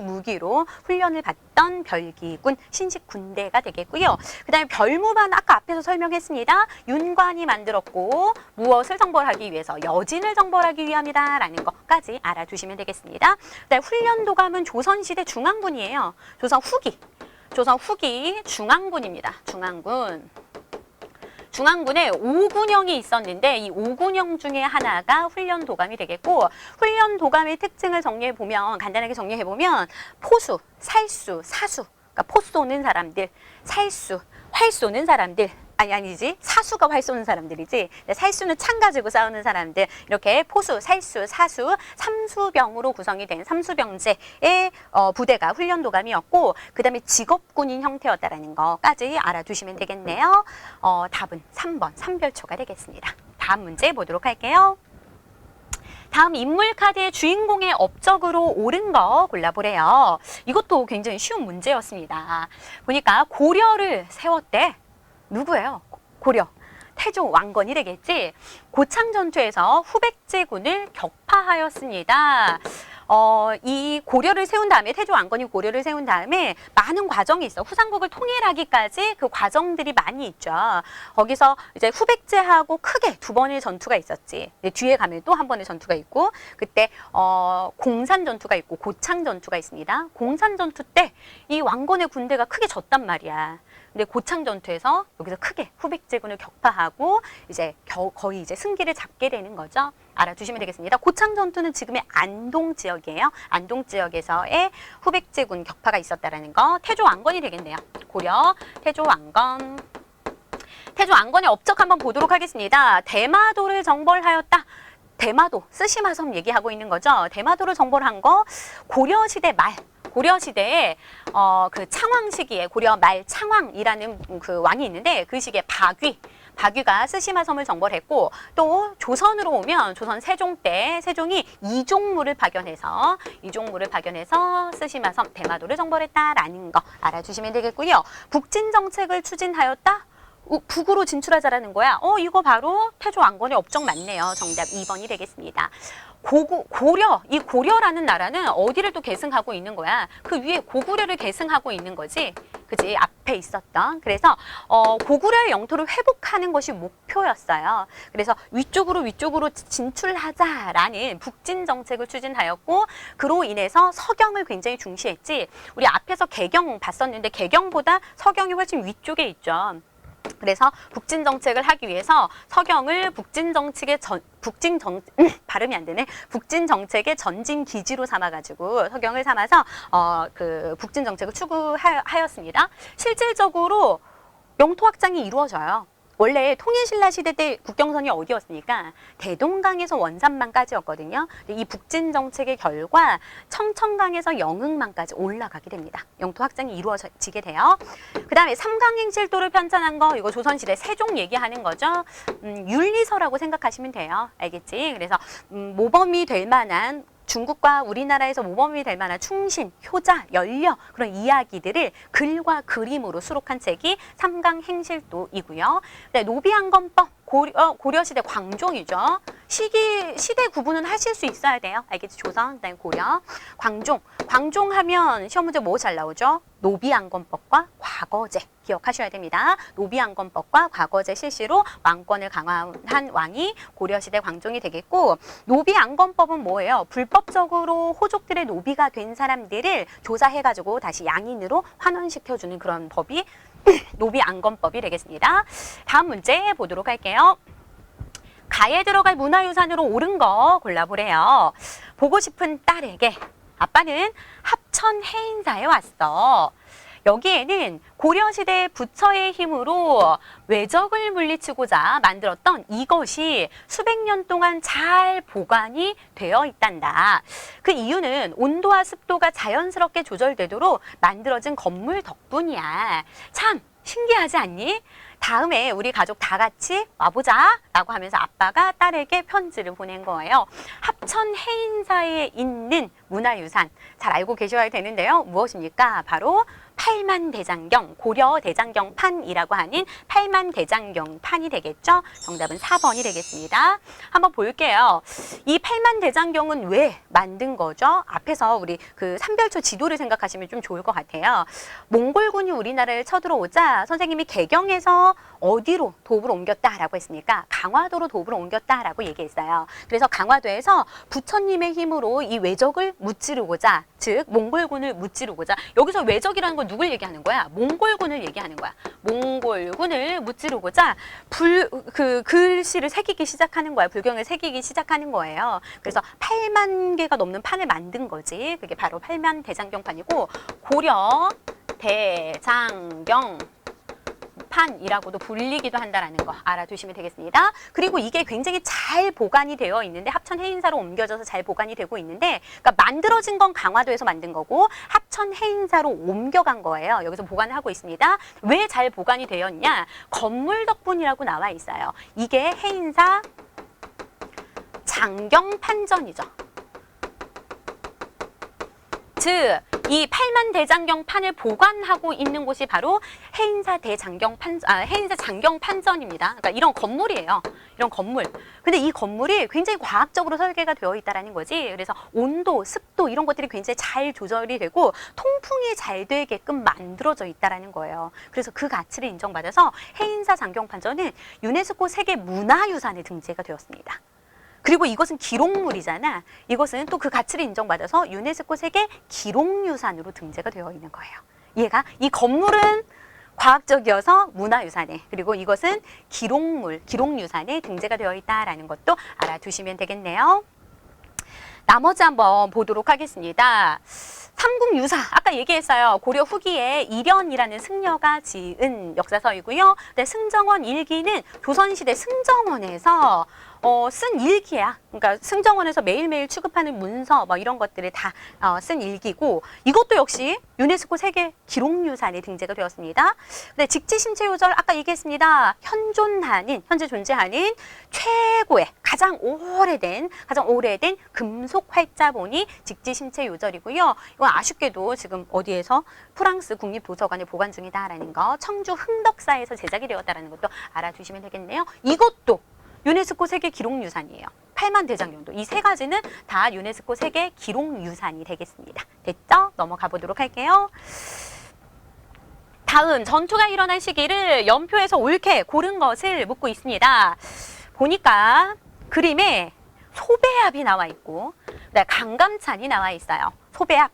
무기로 훈련을 받던 별기군 신식 군대가 되겠고요. 그 다음에 별무반 아까 앞에서 설명했습니다. 윤관이 만들었고 무엇을 정벌하기 위해서? 여진을 정벌하기 위함이다 라는 것까지 알아두시면 되겠습니다. 그다음에 훈련도감은 조선시대 중앙군이에요. 조선 후기 중앙군입니다. 중앙군에 5군형이 있었는데 이 5군형 중에 하나가 훈련도감이 되겠고 훈련도감의 특징을 간단하게 정리해보면 포수, 살수, 사수, 그러니까 포 쏘는 사람들, 살수, 활 쏘는 사람들, 아니지 사수가 활 쏘는 사람들이지 살수는 창 가지고 싸우는 사람들 이렇게 포수, 살수, 사수, 삼수병으로 구성이 된 삼수병제의 부대가 훈련도감이었고 그 다음에 직업군인 형태였다라는 것까지 알아두시면 되겠네요. 답은 3번 삼별초가 되겠습니다. 다음 문제 보도록 할게요. 다음 인물카드의 주인공의 업적으로 옳은 거 골라보래요. 이것도 굉장히 쉬운 문제였습니다. 보니까 고려를 세웠대. 누구예요? 고려. 태조 왕건이 되겠지. 고창전투에서 후백제군을 격파하였습니다. 이 고려를 세운 다음에 태조 왕건이 고려를 세운 다음에 많은 과정이 있어. 후삼국을 통일하기까지 그 과정들이 많이 있죠. 거기서 이제 후백제하고 크게 두 번의 전투가 있었지. 뒤에 가면 또 한 번의 전투가 있고 그때 공산 전투가 있고 고창 전투가 있습니다. 공산 전투 때 이 왕건의 군대가 크게 졌단 말이야. 근데 고창 전투에서 여기서 크게 후백제군을 격파하고 이제 거의 이제 승기를 잡게 되는 거죠. 알아두시면 되겠습니다. 고창 전투는 지금의 안동 지역이에요. 안동 지역에서의 후백제군 격파가 있었다라는 거. 태조 왕건이 되겠네요. 고려 태조 왕건. 태조 왕건의 업적 한번 보도록 하겠습니다. 대마도를 정벌하였다. 대마도, 쓰시마섬 얘기하고 있는 거죠. 대마도를 정벌한 거 고려시대 말. 고려시대에 그 창왕 시기에 고려 말 창왕이라는 그 왕이 있는데 그 시기에 박위가 쓰시마섬을 정벌했고 또 조선으로 오면 조선 세종 때 세종이 이종무를 파견해서 쓰시마섬 대마도를 정벌했다라는 거 알아주시면 되겠고요. 북진 정책을 추진하였다. 북으로 진출하자라는 거야. 이거 바로 태조 왕건의 업적 맞네요. 정답 2번이 되겠습니다. 이 고려라는 나라는 어디를 또 계승하고 있는 거야? 그 위에 고구려를 계승하고 있는 거지. 그지? 앞에 있었던. 그래서 고구려의 영토를 회복하는 것이 목표였어요. 그래서 위쪽으로 진출하자라는 북진 정책을 추진하였고 그로 인해서 서경을 굉장히 중시했지. 우리 앞에서 개경 봤었는데 개경보다 서경이 훨씬 위쪽에 있죠. 그래서 북진 정책을 하기 위해서 서경을 북진 정책의 전진 기지로 삼아가지고 서경을 삼아서 그 북진 정책을 추구하였습니다. 실질적으로 영토 확장이 이루어져요. 원래 통일신라 시대 때 국경선이 어디였습니까? 대동강에서 원산만까지였거든요. 이 북진 정책의 결과 청천강에서 영흥만까지 올라가게 됩니다. 영토 확장이 이루어지게 돼요. 그 다음에 삼강행실도를 편찬한 거 이거 조선시대 세종 얘기하는 거죠. 윤리서라고 생각하시면 돼요. 알겠지? 그래서 모범이 될 만한 중국과 우리나라에서 모범이 될 만한 충신, 효자, 연려 그런 이야기들을 글과 그림으로 수록한 책이 삼강행실도이고요. 네, 노비항건법 고려시대 광종이죠. 시대 구분은 하실 수 있어야 돼요. 알겠지? 조선, 그다음에 고려, 광종하면 시험 문제 뭐 잘 나오죠? 노비항건법과 과거제 기억하셔야 됩니다. 노비항건법과 과거제 실시로 왕권을 강화한 왕이 고려시대 광종이 되겠고 노비항건법은 뭐예요? 불법적으로 호족들의 노비가 된 사람들을 조사해가지고 다시 양인으로 환원시켜주는 그런 법이 노비항건법이 되겠습니다. 다음 문제 보도록 할게요. 가에 들어갈 문화유산으로 옳은 거 골라보래요. 보고 싶은 딸에게 아빠는 합천 해인사에 왔어. 여기에는 고려시대 부처의 힘으로 외적을 물리치고자 만들었던 이것이 수백 년 동안 잘 보관이 되어 있단다. 그 이유는 온도와 습도가 자연스럽게 조절되도록 만들어진 건물 덕분이야. 참 신기하지 않니? 다음에 우리 가족 다 같이 와보자 라고 하면서 아빠가 딸에게 편지를 보낸 거예요. 합천 해인사에 있는 문화유산 잘 알고 계셔야 되는데요. 무엇입니까? 바로 팔만대장경, 고려대장경판이라고 하는 팔만대장경판이 되겠죠. 정답은 4번이 되겠습니다. 한번 볼게요. 이 팔만대장경은 왜 만든 거죠? 앞에서 우리 그 삼별초 지도를 생각하시면 좀 좋을 것 같아요. 몽골군이 우리나라를 쳐들어오자 선생님이 개경에서 어디로 도읍을 옮겼다라고 했습니까? 강화도로 도읍을 옮겼다라고 얘기했어요. 그래서 강화도에서 부처님의 힘으로 이 외적을 무찌르고자, 즉 몽골군을 무찌르고자, 여기서 외적이라는 건 누굴 얘기하는 거야? 몽골군을 얘기하는 거야. 몽골군을 무찌르고자 그 글씨를 새기기 시작하는 거야. 불경을 새기기 시작하는 거예요. 그래서 8만 개가 넘는 판을 만든 거지. 그게 바로 팔만대장경판이고 고려 대장경 판이라고도 불리기도 한다라는 거 알아두시면 되겠습니다. 그리고 이게 굉장히 잘 보관이 되어 있는데 합천 해인사로 옮겨져서 잘 보관이 되고 있는데 그러니까 만들어진 건 강화도에서 만든 거고 합천 해인사로 옮겨간 거예요. 여기서 보관을 하고 있습니다. 왜 잘 보관이 되었냐? 건물 덕분이라고 나와 있어요. 이게 해인사 장경판전이죠. 즉 이 8만 대장경판을 보관하고 있는 곳이 바로 해인사 장경판전입니다. 그러니까 이런 건물이에요. 이런 건물. 근데 이 건물이 굉장히 과학적으로 설계가 되어 있다라는 거지. 그래서 온도, 습도 이런 것들이 굉장히 잘 조절이 되고 통풍이 잘 되게끔 만들어져 있다라는 거예요. 그래서 그 가치를 인정받아서 해인사 장경판전은 유네스코 세계 문화유산에 등재가 되었습니다. 그리고 이것은 기록물이잖아. 이것은 또 그 가치를 인정받아서 유네스코 세계 기록유산으로 등재가 되어 있는 거예요. 얘가 이 건물은 과학적이어서 문화유산에, 그리고 이것은 기록물, 기록유산에 등재가 되어 있다라는 것도 알아두시면 되겠네요. 나머지 한번 보도록 하겠습니다. 삼국유사, 아까 얘기했어요. 고려 후기에 이련이라는 승려가 지은 역사서이고요. 네, 승정원 일기는 조선시대 승정원에서 쓴 일기야. 그러니까 승정원에서 매일매일 취급하는 문서 뭐 이런 것들을 다 쓴 일기고, 이것도 역시 유네스코 세계 기록유산에 등재가 되었습니다. 네, 직지심체요절 아까 얘기했습니다. 현재 존재하는 최고의 가장 오래된 금속 활자본이 직지심체요절이고요. 이건 아쉽게도 지금 어디에서 프랑스 국립도서관에 보관 중이다라는 거, 청주 흥덕사에서 제작이 되었다라는 것도 알아두시면 되겠네요. 이것도 유네스코 세계 기록유산이에요. 8만 대장경도. 이 세 가지는 다 유네스코 세계 기록유산이 되겠습니다. 됐죠? 넘어가 보도록 할게요. 다음, 전투가 일어난 시기를 연표에서 옳게 고른 것을 묻고 있습니다. 보니까 그림에 소배합이 나와 있고, 그다음에 강감찬이 나와 있어요. 소배합,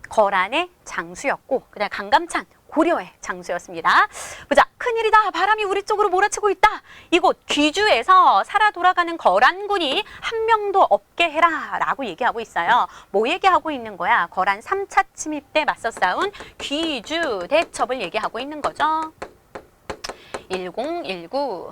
거란의 장수였고, 그다음에 강감찬, 고려의 장수였습니다. 보자. 큰일이다. 바람이 우리 쪽으로 몰아치고 있다. 이곳 귀주에서 살아 돌아가는 거란군이 한 명도 없게 해라 라고 얘기하고 있어요. 뭐 얘기하고 있는 거야? 거란 3차 침입 때 맞서 싸운 귀주 대첩을 얘기하고 있는 거죠. 1019.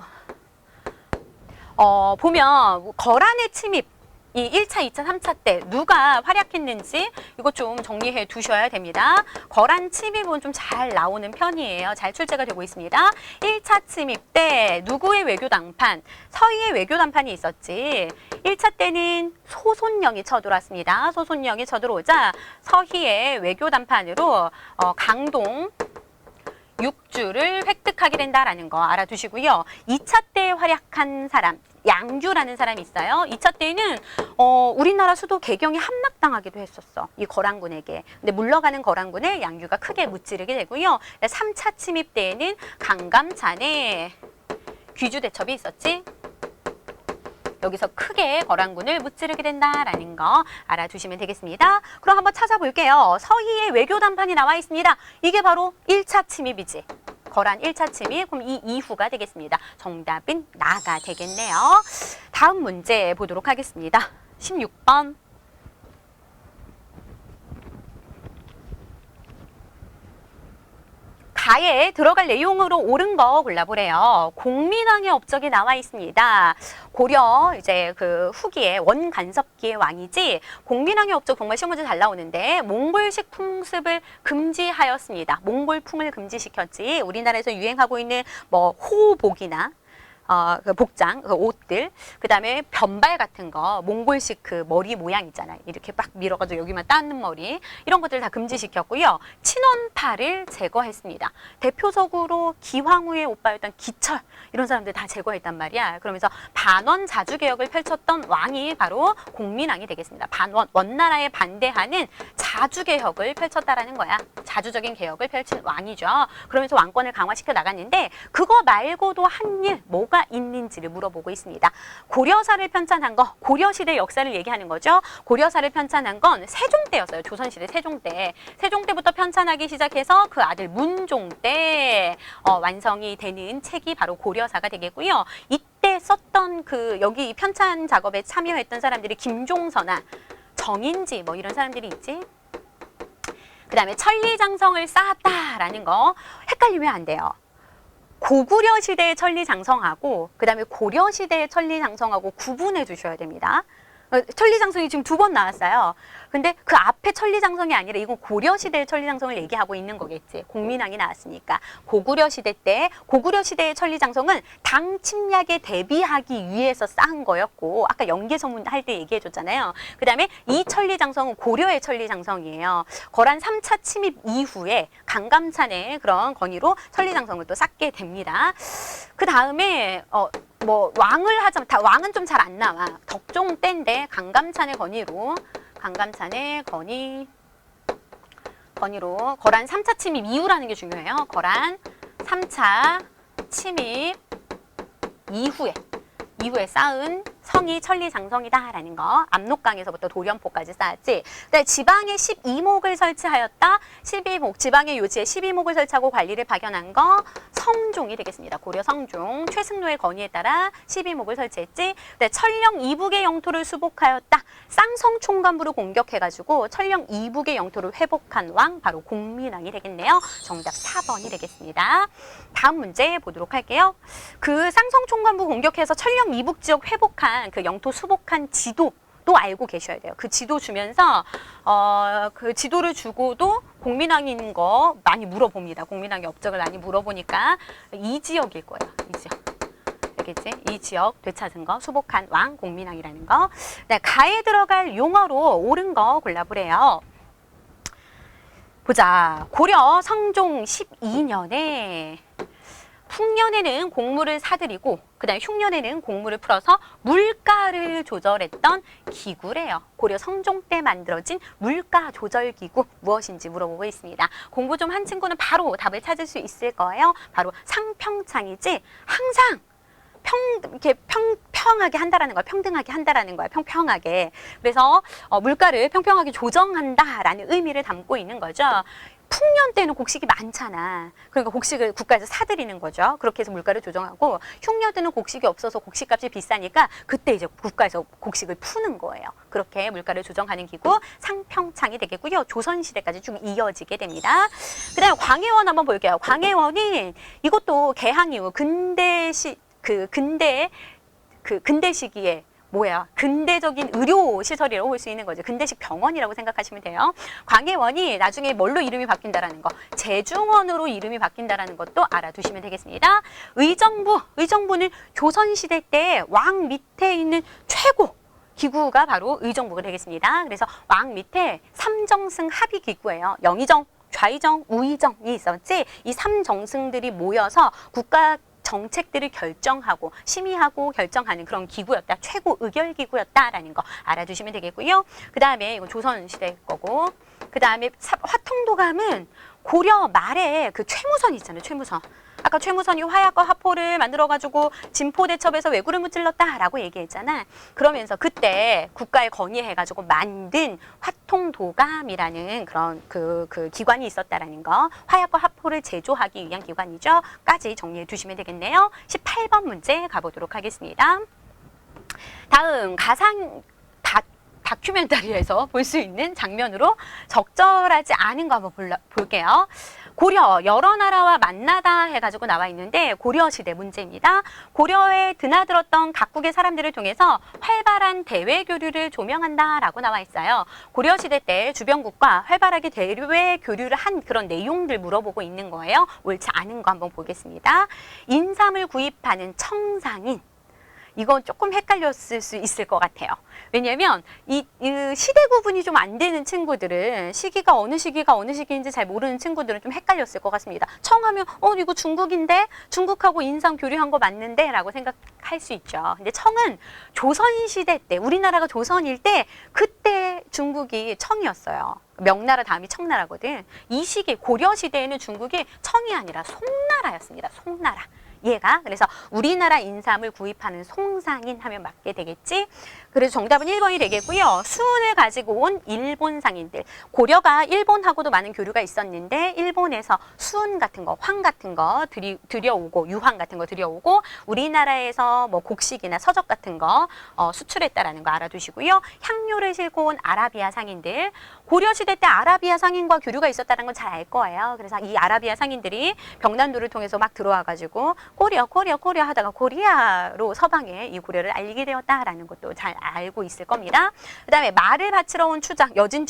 보면 거란의 침입, 이 1차, 2차, 3차 때 누가 활약했는지 이거 좀 정리해 두셔야 됩니다. 거란 침입은 좀 잘 나오는 편이에요. 잘 출제가 되고 있습니다. 1차 침입 때 누구의 외교당판? 서희의 외교당판이 있었지. 1차 때는 소손령이 쳐들어왔습니다. 소손령이 쳐들어오자 서희의 외교당판으로 강동 6주를 획득하게 된다라는 거 알아두시고요. 2차 때 활약한 사람, 양규라는 사람이 있어요. 2차 때는 우리나라 수도 개경이 함락당하기도 했었어. 이 거란군에게. 근데 물러가는 거란군을 양규가 크게 무찌르게 되고요. 3차 침입 때에는 강감찬의 귀주 대첩이 있었지. 여기서 크게 거란군을 무찌르게 된다라는 거 알아두시면 되겠습니다. 그럼 한번 찾아볼게요. 서희의 외교담판이 나와 있습니다. 이게 바로 1차 침입이지. 거란 1차 침입, 그럼 이 이후가 되겠습니다. 정답은 나가 되겠네요. 다음 문제 보도록 하겠습니다. 16번. 가에 들어갈 내용으로 옳은 거 골라보래요. 공민왕의 업적이 나와 있습니다. 고려 이제 그 후기에 원간섭기의 왕이지. 공민왕의 업적 정말 시험 문제 잘 나오는데 몽골식 풍습을 금지하였습니다. 몽골풍을 금지시켰지. 우리나라에서 유행하고 있는 뭐 호복이나 그 복장, 그 옷들, 그 다음에 변발 같은 거, 몽골식 그 머리 모양 있잖아요. 이렇게 막 밀어가지고 여기만 따는 머리, 이런 것들 다 금지시켰고요. 친원파를 제거했습니다. 대표적으로 기황후의 오빠였던 기철, 이런 사람들 다 제거했단 말이야. 그러면서 반원 자주개혁을 펼쳤던 왕이 바로 공민왕이 되겠습니다. 반원, 원나라에 반대하는 자주개혁을 펼쳤다라는 거야. 자주적인 개혁을 펼친 왕이죠. 그러면서 왕권을 강화시켜 나갔는데 그거 말고도 한 일 뭐가 있는지를 물어보고 있습니다. 고려사를 편찬한 거, 고려시대 역사를 얘기하는 거죠. 고려사를 편찬한 건 세종 때였어요. 조선시대 세종 때. 세종 때부터 편찬하기 시작해서 그 아들 문종 때 완성이 되는 책이 바로 고려사가 되겠고요. 이때 썼던 그 여기 편찬 작업에 참여했던 사람들이 김종서나 정인지 뭐 이런 사람들이 있지. 그 다음에 천리장성을 쌓았다라는 거 헷갈리면 안 돼요. 고구려 시대의 천리장성하고 그 다음에 고려 시대의 천리장성하고 구분해 주셔야 됩니다. 천리장성이 지금 2번 나왔어요. 근데 그 앞에 천리장성이 아니라 이건 고려시대의 천리장성을 얘기하고 있는 거겠지. 공민왕이 나왔으니까. 고구려 시대 때, 고구려 시대의 천리장성은 당 침략에 대비하기 위해서 쌓은 거였고, 아까 연개서문 할 때 얘기해 줬잖아요. 그 다음에 이 천리장성은 고려의 천리장성이에요. 거란 3차 침입 이후에 강감찬의 그런 건의로 천리장성을 또 쌓게 됩니다. 그 다음에 뭐 왕을 하자면 왕은 좀 잘 안 나와. 덕종 때인데 강감찬의 건의로 거란 3차 침입 이후라는 게 중요해요. 거란 3차 침입 이후에 쌓은 성이 천리장성이다라는 거. 압록강에서부터 도련포까지 쌓았지. 그다음에 지방에 12목을 설치하였다. 12목, 지방의 요지에 12목을 설치하고 관리를 박연한 거 성종이 되겠습니다. 고려 성종. 최승로의 건의에 따라 12목을 설치했지. 그다음에 천령 이북의 영토를 수복하였다. 쌍성 총관부를 공격해가지고 천령 이북의 영토를 회복한 왕 바로 공민왕이 되겠네요. 정답 4번이 되겠습니다. 다음 문제 보도록 할게요. 그 쌍성 총관부 공격해서 천령 이북 지역 회복한 그 영토 수복한 지도도 알고 계셔야 돼요. 그 지도 주면서 그 지도를 주고도 공민왕인 거 많이 물어봅니다. 공민왕의 업적을 많이 물어보니까 이 지역일 거예요. 이 지역. 알겠지? 이 지역 되찾은 거, 수복한 왕 공민왕이라는 거. 네, 가에 들어갈 용어로 옳은 거 골라보래요. 보자. 고려 성종 12년에 풍년에는 곡물을 사들이고 그다음에 흉년에는 곡물을 풀어서 물가를 조절했던 기구래요. 고려 성종 때 만들어진 물가 조절 기구 무엇인지 물어보고 있습니다. 공부 좀 한 친구는 바로 답을 찾을 수 있을 거예요. 바로 상평창이지. 항상 이렇게 평평하게 한다라는 거야. 평등하게 한다라는 거야. 평평하게. 그래서 물가를 평평하게 조정한다라는 의미를 담고 있는 거죠. 풍년 때는 곡식이 많잖아. 그러니까 곡식을 국가에서 사들이는 거죠. 그렇게 해서 물가를 조정하고 흉년 때는 곡식이 없어서 곡식값이 비싸니까 그때 이제 국가에서 곡식을 푸는 거예요. 그렇게 물가를 조정하는 기구 상평창이 되겠고요. 조선시대까지 쭉 이어지게 됩니다. 그 다음에 광해원 한번 볼게요. 광해원이 이것도 개항 이후 근대 시기에 근대적인 의료 시설이라고 볼 수 있는 거죠. 근대식 병원이라고 생각하시면 돼요. 광해원이 나중에 뭘로 이름이 바뀐다라는 거, 제중원으로 이름이 바뀐다라는 것도 알아두시면 되겠습니다. 의정부는 조선시대 때 왕 밑에 있는 최고 기구가 바로 의정부가 되겠습니다. 그래서 왕 밑에 삼정승 합의 기구예요. 영의정, 좌의정, 우의정이 있었지. 이 삼정승들이 모여서 국가 정책들을 결정하고 심의하고 결정하는 그런 기구였다. 최고 의결 기구였다라는 거 알아두시면 되겠고요. 그 다음에 이건 조선시대 거고, 그 다음에 화통도감은 고려 말에 그 최무선 있잖아요. 최무선. 아까 최무선이 화약과 화포를 만들어가지고 진포대첩에서 왜구를 무찔렀다라고 얘기했잖아. 그러면서 그때 국가에 건의해가지고 만든 화통도감이라는 그런 그 기관이 있었다라는 거. 화약과 화포를 제조하기 위한 기관이죠. 까지 정리해 두시면 되겠네요. 18번 문제 가보도록 하겠습니다. 다음 다큐멘터리에서 볼 수 있는 장면으로 적절하지 않은 거 한번 볼게요. 고려 여러 나라와 만나다 해가지고 나와 있는데 고려시대 문제입니다. 고려에 드나들었던 각국의 사람들을 통해서 활발한 대외 교류를 조명한다라고 나와 있어요. 고려시대 때 주변국과 활발하게 대외 교류를 한 그런 내용들 물어보고 있는 거예요. 옳지 않은 거 한번 보겠습니다. 인삼을 구입하는 청상인. 이건 조금 헷갈렸을 수 있을 것 같아요. 왜냐면 이 시대 구분이 좀 안 되는 친구들은 시기가 어느 시기인지 잘 모르는 친구들은 좀 헷갈렸을 것 같습니다. 청하면 이거 중국인데 중국하고 인삼 교류한 거 맞는데 라고 생각할 수 있죠. 근데 청은 조선시대 때 우리나라가 조선일 때 그때 중국이 청이었어요. 명나라 다음이 청나라거든. 이 시기 고려시대에는 중국이 청이 아니라 송나라였습니다. 송나라. 얘가 그래서 우리나라 인삼을 구입하는 송상인 하면 맞게 되겠지. 그래서 정답은 1번이 되겠고요. 수은을 가지고 온 일본 상인들. 고려가 일본하고도 많은 교류가 있었는데 일본에서 수은 같은 거, 황 같은 거 들여오고 유황 같은 거 들여오고 우리나라에서 뭐 곡식이나 서적 같은 거 수출했다라는 거 알아두시고요. 향료를 싣고 온 아라비아 상인들. 고려시대 때 아라비아 상인과 교류가 있었다는 건 잘 알 거예요. 그래서 이 아라비아 상인들이 병난도를 통해서 막 들어와가지고 코리아 하다가 코리아로 서방에 이 고려를 알리게 되었다라는 것도 잘 알고 있을 겁니다. 그 다음에 말을 바치러 온 추장, 여진,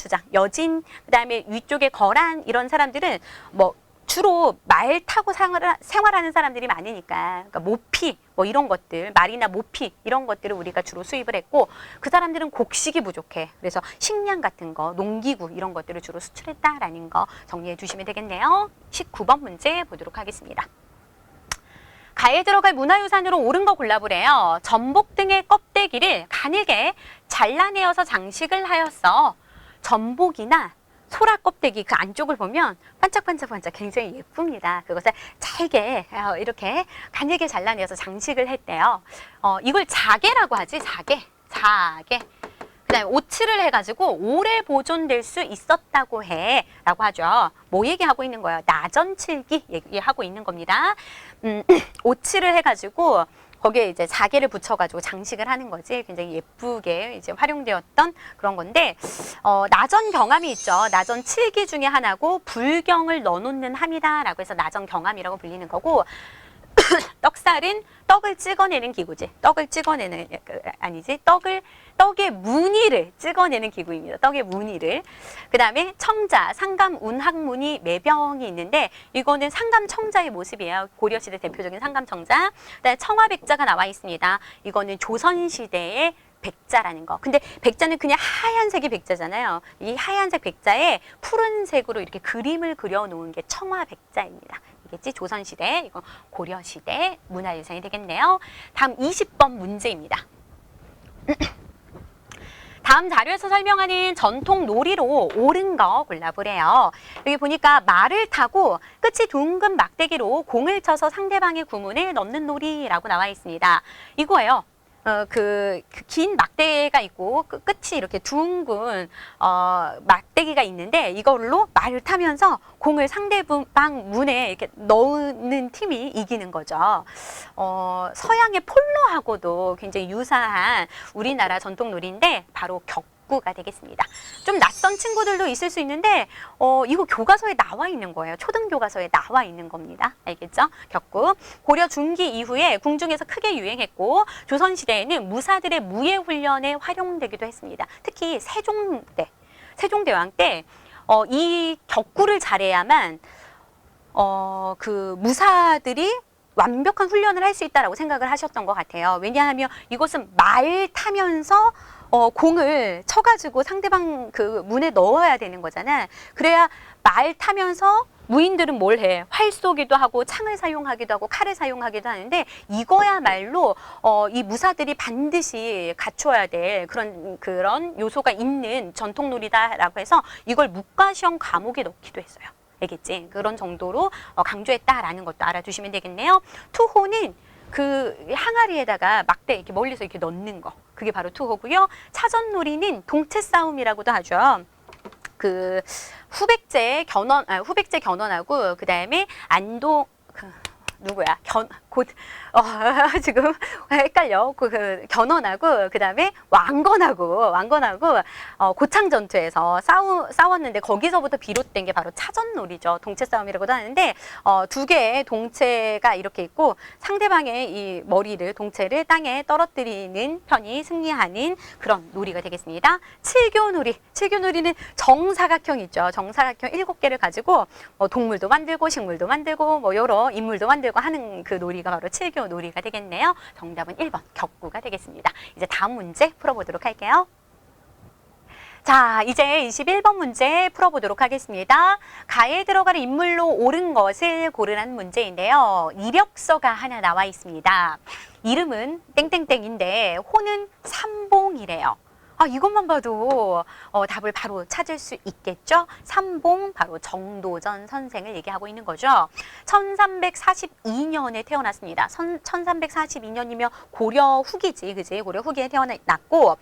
그 다음에 위쪽에 거란 이런 사람들은 뭐 주로 말 타고 생활하는 사람들이 많으니까, 그러니까 모피 뭐 이런 것들, 말이나 모피 이런 것들을 우리가 주로 수입을 했고, 그 사람들은 곡식이 부족해. 그래서 식량 같은 거, 농기구 이런 것들을 주로 수출했다라는 거 정리해 주시면 되겠네요. 19번 문제 보도록 하겠습니다. 가에 들어갈 문화유산으로 옳은 거 골라보래요. 전복 등의 껍데기를 가늘게 잘라내어서 장식을 하였어. 전복이나 소라 껍데기 그 안쪽을 보면 반짝반짝반짝 굉장히 예쁩니다. 그것을 잘게 이렇게 가늘게 잘라내서 장식을 했대요. 이걸 자개라고 하지. 자개. 그다음에 오칠을 해가지고 오래 보존될 수 있었다고 해 라고 하죠. 뭐 얘기하고 있는 거예요? 나전칠기 얘기하고 있는 겁니다. 오칠을 해가지고 거기에 이제 자개를 붙여가지고 장식을 하는 거지. 굉장히 예쁘게 이제 활용되었던 그런 건데, 나전 경함이 있죠. 나전 칠기 중에 하나고 불경을 넣어놓는 함이다라고 해서 나전 경함이라고 불리는 거고, 떡살은 떡을 찍어내는 기구지. 떡을 찍어내는 아니지. 떡의 무늬를 찍어내는 기구입니다. 떡의 무늬를. 그 다음에 청자, 상감, 운학문이 매병이 있는데 이거는 상감 청자의 모습이에요. 고려시대 대표적인 상감 청자. 그다음에 청화백자가 나와 있습니다. 이거는 조선시대의 백자라는 거. 근데 백자는 그냥 하얀색이 백자잖아요. 이 하얀색 백자에 푸른색으로 이렇게 그림을 그려놓은 게 청화백자입니다. 이겠지? 조선시대, 이거 고려시대 문화유산이 되겠네요. 다음 20번 문제입니다. 다음 자료에서 설명하는 전통 놀이로 옳은 거 골라보래요. 여기 보니까 말을 타고 끝이 둥근 막대기로 공을 쳐서 상대방의 구문에 넣는 놀이라고 나와 있습니다. 이거예요. 긴 막대가 있고 끝이 이렇게 둥근 막대기가 있는데 이걸로 말을 타면서 공을 상대방 문에 이렇게 넣는 팀이 이기는 거죠. 서양의 폴로하고도 굉장히 유사한 우리나라 전통 놀이인데 바로 격구가 되겠습니다. 좀 낯선 친구들도 있을 수 있는데 이거 교과서에 나와 있는 거예요. 초등 교과서에 나와 있는 겁니다. 알겠죠? 격구. 고려 중기 이후에 궁중에서 크게 유행했고 조선시대에는 무사들의 무예 훈련에 활용되기도 했습니다. 특히 세종대왕 때 이 격구를 잘해야만 그 무사들이 완벽한 훈련을 할 수 있다라고 생각을 하셨던 것 같아요. 왜냐하면 이것은 말 타면서 공을 쳐가지고 상대방 그 문에 넣어야 되는 거잖아. 그래야 말 타면서 무인들은 뭘 해? 활 쏘기도 하고 창을 사용하기도 하고 칼을 사용하기도 하는데 이거야말로 이 무사들이 반드시 갖춰야 될 그런 요소가 있는 전통놀이다라고 해서 이걸 문과시험 과목에 넣기도 했어요. 알겠지? 그런 정도로 강조했다라는 것도 알아두시면 되겠네요. 투호는 그 항아리에다가 막대 이렇게 멀리서 이렇게 넣는 거. 그게 바로 투호고요. 차전놀이는 동체 싸움이라고도 하죠. 그 후백제 견훤하고 그다음에 안동 누구야? 지금 헷갈려. 견훤하고 그다음에 왕건하고 고창 전투에서 싸웠는데 거기서부터 비롯된 게 바로 차전놀이죠. 동체 싸움이라고도 하는데 두 개의 동체가 이렇게 있고 상대방의 이 동체를 땅에 떨어뜨리는 편이 승리하는 그런 놀이가 되겠습니다. 칠교놀이는 정사각형 있죠. 정사각형 7개를 가지고 동물도 만들고 식물도 만들고 뭐 여러 인물도 만들고 하는 그 놀이가 바로 칠교놀이가 되겠네요. 정답은 1번 격구가 되겠습니다. 이제 다음 문제 풀어보도록 할게요. 자, 이제 21번 문제 풀어보도록 하겠습니다. 가에 들어갈 인물로 옳은 것을 고르라는 문제인데요. 이력서가 하나 나와 있습니다. 이름은 땡땡땡인데 호는 삼봉이래요. 이것만 봐도 답을 바로 찾을 수 있겠죠? 삼봉, 바로 정도전 선생을 얘기하고 있는 거죠. 1342년에 태어났습니다. 1342년이면 고려 후기지, 그지? 고려 후기에 태어났고,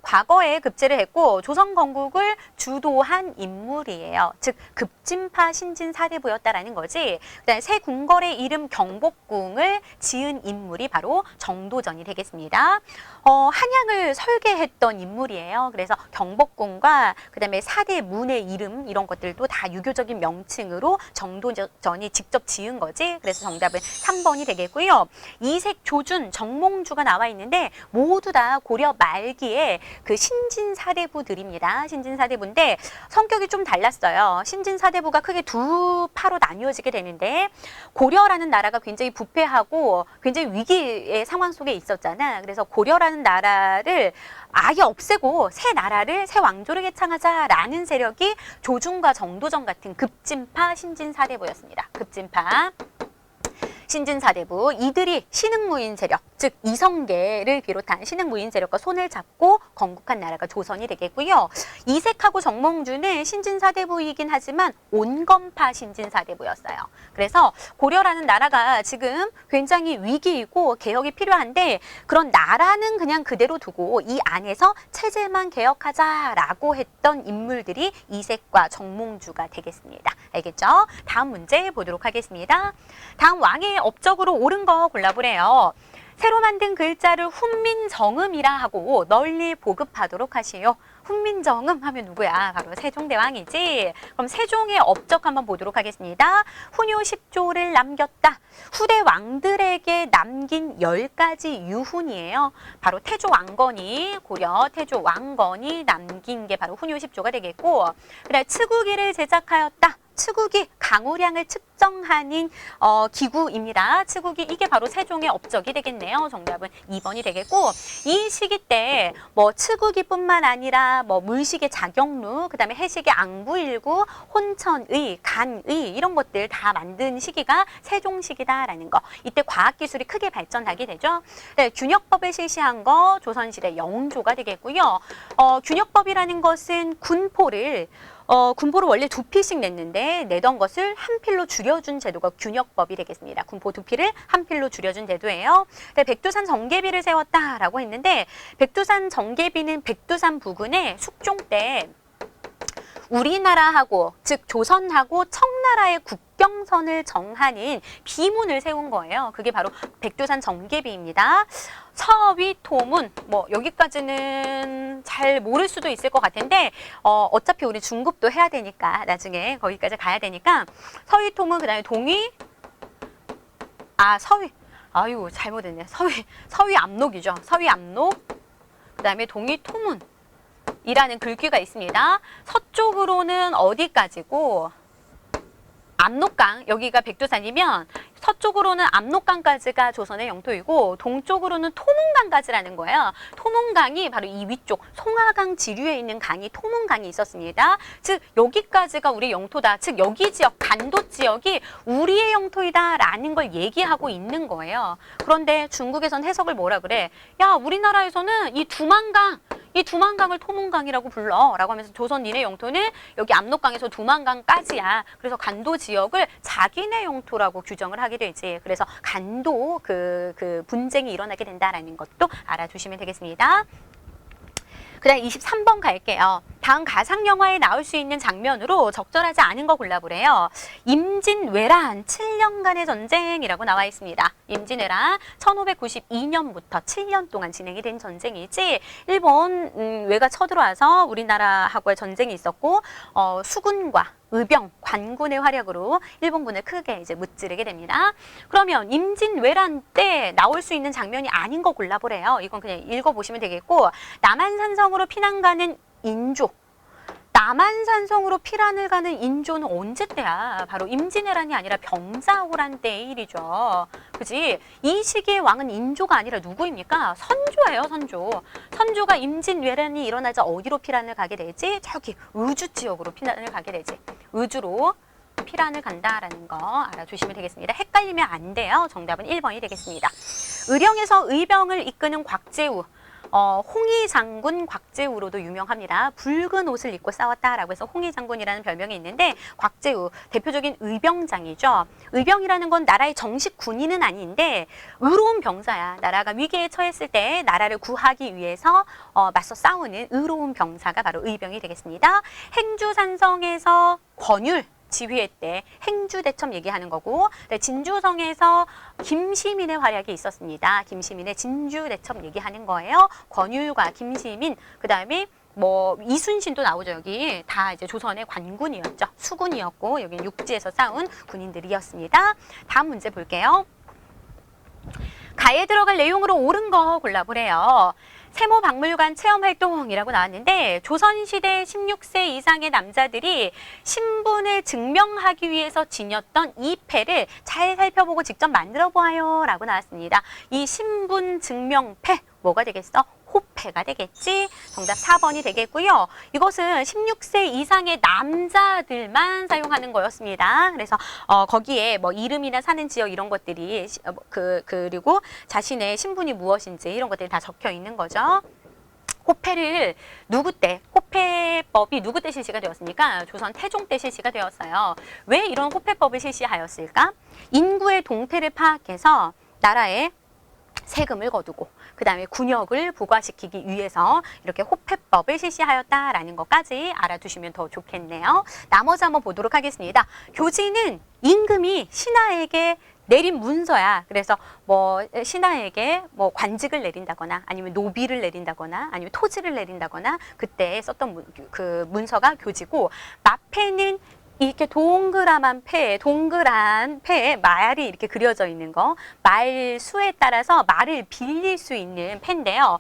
과거에 급제를 했고, 조선 건국을 주도한 인물이에요. 즉, 급진파 신진 사대부였다라는 거지. 그다음에 새 궁궐의 이름 경복궁을 지은 인물이 바로 정도전이 되겠습니다. 한양을 설계했던 있었던 인물이에요. 그래서 경복궁과 그다음에 4대 문의 이름 이런 것들도 다 유교적인 명칭으로 정도전이 직접 지은 거지. 그래서 정답은 3번이 되겠고요. 이색, 조준, 정몽주가 나와 있는데 모두 다 고려 말기에 그 신진사대부들입니다. 신진사대부인데 성격이 좀 달랐어요. 신진사대부가 크게 두 파로 나뉘어지게 되는데 고려라는 나라가 굉장히 부패하고 굉장히 위기의 상황 속에 있었잖아. 그래서 고려라는 나라를 아예 없애고 새 나라를 새 왕조를 개창하자라는 세력이 조준과 정도전 같은 급진파 신진사대부였습니다. 급진파 신진사대부, 이들이 신흥무인 세력, 즉 이성계를 비롯한 신흥무인 세력과 손을 잡고 건국한 나라가 조선이 되겠고요. 이색하고 정몽주는 신진사대부이긴 하지만 온건파 신진사대부였어요. 그래서 고려라는 나라가 지금 굉장히 위기이고 개혁이 필요한데 그런 나라는 그냥 그대로 두고 이 안에서 체제만 개혁하자라고 했던 인물들이 이색과 정몽주가 되겠습니다. 알겠죠? 다음 문제 보도록 하겠습니다. 다음 왕의 업적으로 옳은 거 골라보래요. 새로 만든 글자를 훈민정음이라 하고 널리 보급하도록 하시오. 훈민정음 하면 누구야? 바로 세종대왕이지. 그럼 세종의 업적 한번 보도록 하겠습니다. 훈요 10조를 남겼다. 후대 왕들에게 남긴 10가지 유훈이에요. 바로 태조왕건이, 고려 태조왕건이 남긴 게 바로 훈요 10조가 되겠고, 그다음에 츠구기를 제작하였다. 츠구기, 강우량을 측정하는 기구입니다. 츠구기, 이게 바로 세종의 업적이 되겠네요. 정답은 2번이 되겠고, 이 시기 때 뭐 츠구기뿐만 아니라 뭐 물식의 자경루, 그 다음에 해식의 앙부일구, 혼천의, 간의 이런 것들 다 만든 시기가 세종시기다라는 거. 이때 과학기술이 크게 발전하게 되죠. 네, 균역법을 실시한 거 조선시대 영조가 되겠고요. 균역법이라는 것은 군포를 원래 2필씩 냈는데 내던 것을 한 필로 줄여준 제도가 균역법이 되겠습니다. 군포 2필을 한 필로 줄여준 제도예요. 백두산 정계비를 세웠다라고 했는데 백두산 정계비는 백두산 부근에 숙종 때 우리나라하고 즉 조선하고 청나라의 국경선을 정하는 비문을 세운 거예요. 그게 바로 백두산 정계비입니다. 서위 토문 뭐 여기까지는 잘 모를 수도 있을 것 같은데 어차피 우리 중급도 해야 되니까 나중에 거기까지 가야 되니까 서위 토문 그다음에 동위 서위 아유 잘못했네. 서위 압록이죠. 서위 압록 그다음에 동위 토문 이라는 글귀가 있습니다. 서쪽으로는 어디까지고 압록강, 여기가 백두산이면 서쪽으로는 압록강까지가 조선의 영토이고 동쪽으로는 토문강까지라는 거예요. 토문강이 바로 이 위쪽 송하강 지류에 있는 강이 토문강이 있었습니다. 즉 여기까지가 우리 영토다. 즉 여기 지역, 간도 지역이 우리의 영토이다라는 걸 얘기하고 있는 거예요. 그런데 중국에선 해석을 뭐라 그래? 야, 우리나라에서는 이 두만강을 토문강이라고 불러 라고 하면서 조선 니네 영토는 여기 압록강에서 두만강까지야. 그래서 간도 지역을 자기네 영토라고 규정을 하게 되지. 그래서 간도 그 분쟁이 일어나게 된다라는 것도 알아두시면 되겠습니다. 그 다음 23번 갈게요. 다음 가상영화에 나올 수 있는 장면으로 적절하지 않은 거 골라보래요. 임진왜란 7년간의 전쟁이라고 나와 있습니다. 임진왜란 1592년부터 7년 동안 진행이 된 전쟁이지 일본 왜가 쳐들어와서 우리나라하고의 전쟁이 있었고 수군과 의병, 관군의 활약으로 일본군을 크게 이제 무찌르게 됩니다. 그러면 임진왜란 때 나올 수 있는 장면이 아닌 거 골라보래요. 이건 그냥 읽어보시면 되겠고 남한산성으로 피난 가는 인조. 남한산성으로 피난을 가는 인조는 언제 때야? 바로 임진왜란이 아니라 병자호란 때의 일이죠. 그지? 이 시기의 왕은 인조가 아니라 누구입니까? 선조예요, 선조. 선조가 임진왜란이 일어나자 어디로 피난을 가게 되지? 저기 의주 지역으로 피난을 가게 되지. 의주로 피난을 간다라는 거 알아두시면 되겠습니다. 헷갈리면 안 돼요. 정답은 1번이 되겠습니다. 의령에서 의병을 이끄는 곽재우. 홍희 장군 곽재우로도 유명합니다. 붉은 옷을 입고 싸웠다라고 해서 홍희 장군이라는 별명이 있는데 곽재우 대표적인 의병장이죠. 의병이라는 건 나라의 정식 군인은 아닌데 의로운 병사야. 나라가 위기에 처했을 때 나라를 구하기 위해서 맞서 싸우는 의로운 병사가 바로 의병이 되겠습니다. 행주산성에서 권율 지휘회 때 행주대첩 얘기하는 거고, 네, 진주성에서 김시민의 활약이 있었습니다. 김시민의 진주대첩 얘기하는 거예요. 권율과 김시민, 그 다음에 뭐 이순신도 나오죠. 여기 다 이제 조선의 관군이었죠. 수군이었고 여기 육지에서 싸운 군인들이었습니다. 다음 문제 볼게요. 가에 들어갈 내용으로 옳은 거 골라보래요. 세모박물관 체험활동이라고 나왔는데 조선시대 16세 이상의 남자들이 신분을 증명하기 위해서 지녔던 이 패를 잘 살펴보고 직접 만들어 보아요 라고 나왔습니다. 이 신분 증명패 뭐가 되겠어? 호패가 되겠지. 정답 4번이 되겠고요. 이것은 16세 이상의 남자들만 사용하는 거였습니다. 그래서 거기에 뭐 이름이나 사는 지역 이런 것들이 그리고 자신의 신분이 무엇인지 이런 것들이 다 적혀 있는 거죠. 호패를 누구 때, 호패법이 누구 때 실시가 되었습니까? 조선 태종 때 실시가 되었어요. 왜 이런 호패법을 실시하였을까? 인구의 동태를 파악해서 나라에 세금을 거두고 그 다음에 군역을 부과시키기 위해서 이렇게 호패법을 실시하였다라는 것까지 알아두시면 더 좋겠네요. 나머지 한번 보도록 하겠습니다. 교지는 임금이 신하에게 내린 문서야. 그래서 뭐 신하에게 뭐 관직을 내린다거나 아니면 노비를 내린다거나 아니면 토지를 내린다거나 그때 썼던 그 문서가 교지고, 마패는 이렇게 동그란 패에 말이 이렇게 그려져 있는 거, 말 수에 따라서 말을 빌릴 수 있는 패인데요.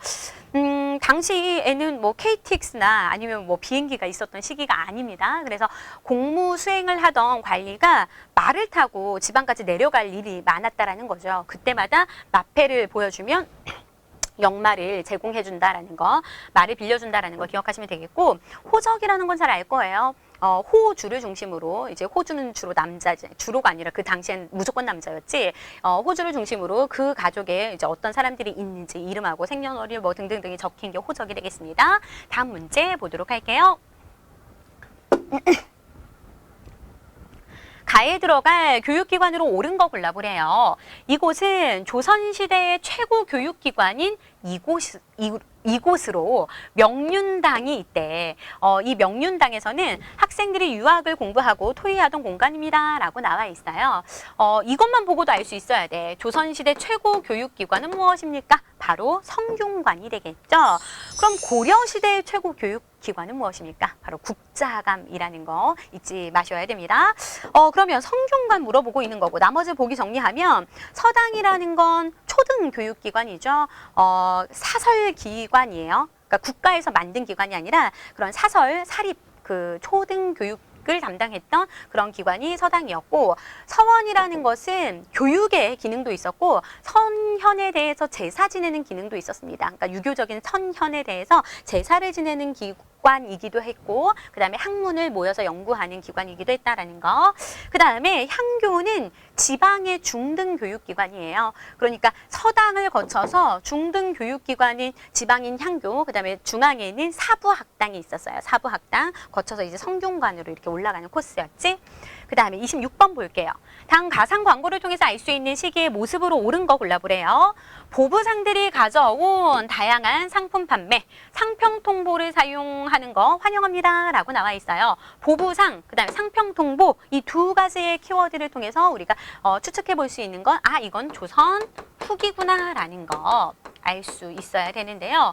당시에는 뭐 KTX나 아니면 뭐 비행기가 있었던 시기가 아닙니다. 그래서 공무 수행을 하던 관리가 말을 타고 지방까지 내려갈 일이 많았다라는 거죠. 그때마다 마패를 보여주면 역말을 제공해준다라는 거, 말을 빌려준다라는 거 기억하시면 되겠고, 호적이라는 건 잘 알 거예요. 호주를 중심으로, 이제 호주는 주로 남자지, 주로가 아니라 그 당시엔 무조건 남자였지, 호주를 중심으로 그 가족에 이제 어떤 사람들이 있는지 이름하고 생년월일 뭐 등등등이 적힌 게 호적이 되겠습니다. 다음 문제 보도록 할게요. 가에 들어갈 교육기관으로 옳은 거 골라보래요. 이곳은 조선시대의 최고 교육기관인 이곳으로 명륜당이 있대. 이 명륜당에서는 학생들이 유학을 공부하고 토의하던 공간입니다 라고 나와 있어요. 이것만 보고도 알 수 있어야 돼. 조선시대 최고 교육기관은 무엇입니까? 바로 성균관이 되겠죠. 그럼 고려시대의 최고 교육기관은 무엇입니까? 바로 국자감이라는 거 잊지 마셔야 됩니다. 그러면 성균관 물어보고 있는 거고, 나머지 보기 정리하면 서당이라는 건 초등교육기관이죠. 사설기관이에요. 그러니까 국가에서 만든 기관이 아니라 그런 사립 그 초등교육을 담당했던 그런 기관이 서당이었고, 서원이라는 것은 교육의 기능도 있었고 선현에 대해서 제사 지내는 기능도 있었습니다. 그러니까 유교적인 선현에 대해서 제사를 지내는 기관이기도 했고, 그 다음에 학문을 모여서 연구하는 기관이기도 했다라는 거. 그 다음에 향교는 지방의 중등교육기관이에요. 그러니까 서당을 거쳐서 중등교육기관인 지방인 향교, 그 다음에 중앙에는 사부학당이 있었어요. 사부학당 거쳐서 이제 성균관으로 이렇게 올라가는 코스였지. 그 다음에 26번 볼게요. 당 가상 광고를 통해서 알 수 있는 시기의 모습으로 옳은 거 골라보래요. 보부상들이 가져온 다양한 상품 판매, 상평 통보를 사용하는 거 환영합니다 라고 나와 있어요. 보부상, 그 다음에 상평 통보, 이 두 가지의 키워드를 통해서 우리가 추측해 볼 수 있는 건, 이건 조선 후기구나 라는 거 알 수 있어야 되는데요.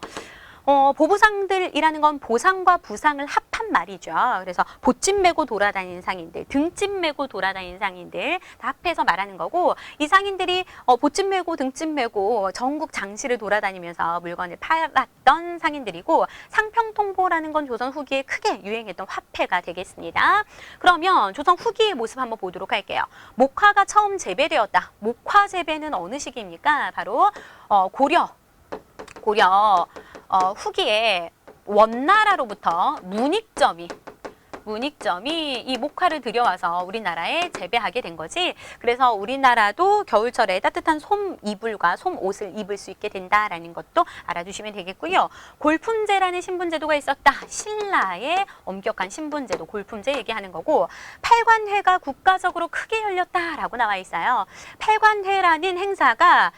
보부상들이라는 건 보상과 부상을 합한 말이죠. 그래서 보찜 메고 돌아다니는 상인들, 등찜 메고 돌아다니는 상인들 다 합해서 말하는 거고, 이 상인들이 보찜 메고 등찜 메고 전국 장시를 돌아다니면서 물건을 팔았던 상인들이고, 상평통보라는 건 조선 후기에 크게 유행했던 화폐가 되겠습니다. 그러면 조선 후기의 모습 한번 보도록 할게요. 목화가 처음 재배되었다. 목화 재배는 어느 시기입니까? 바로 고려 후기에 원나라로부터 문익점이 이 목화를 들여와서 우리나라에 재배하게 된 거지. 그래서 우리나라도 겨울철에 따뜻한 솜이불과 솜옷을 입을 수 있게 된다라는 것도 알아두시면 되겠고요. 골품제라는 신분제도가 있었다. 신라의 엄격한 신분제도, 골품제 얘기하는 거고, 팔관회가 국가적으로 크게 열렸다라고 나와 있어요. 팔관회라는 행사가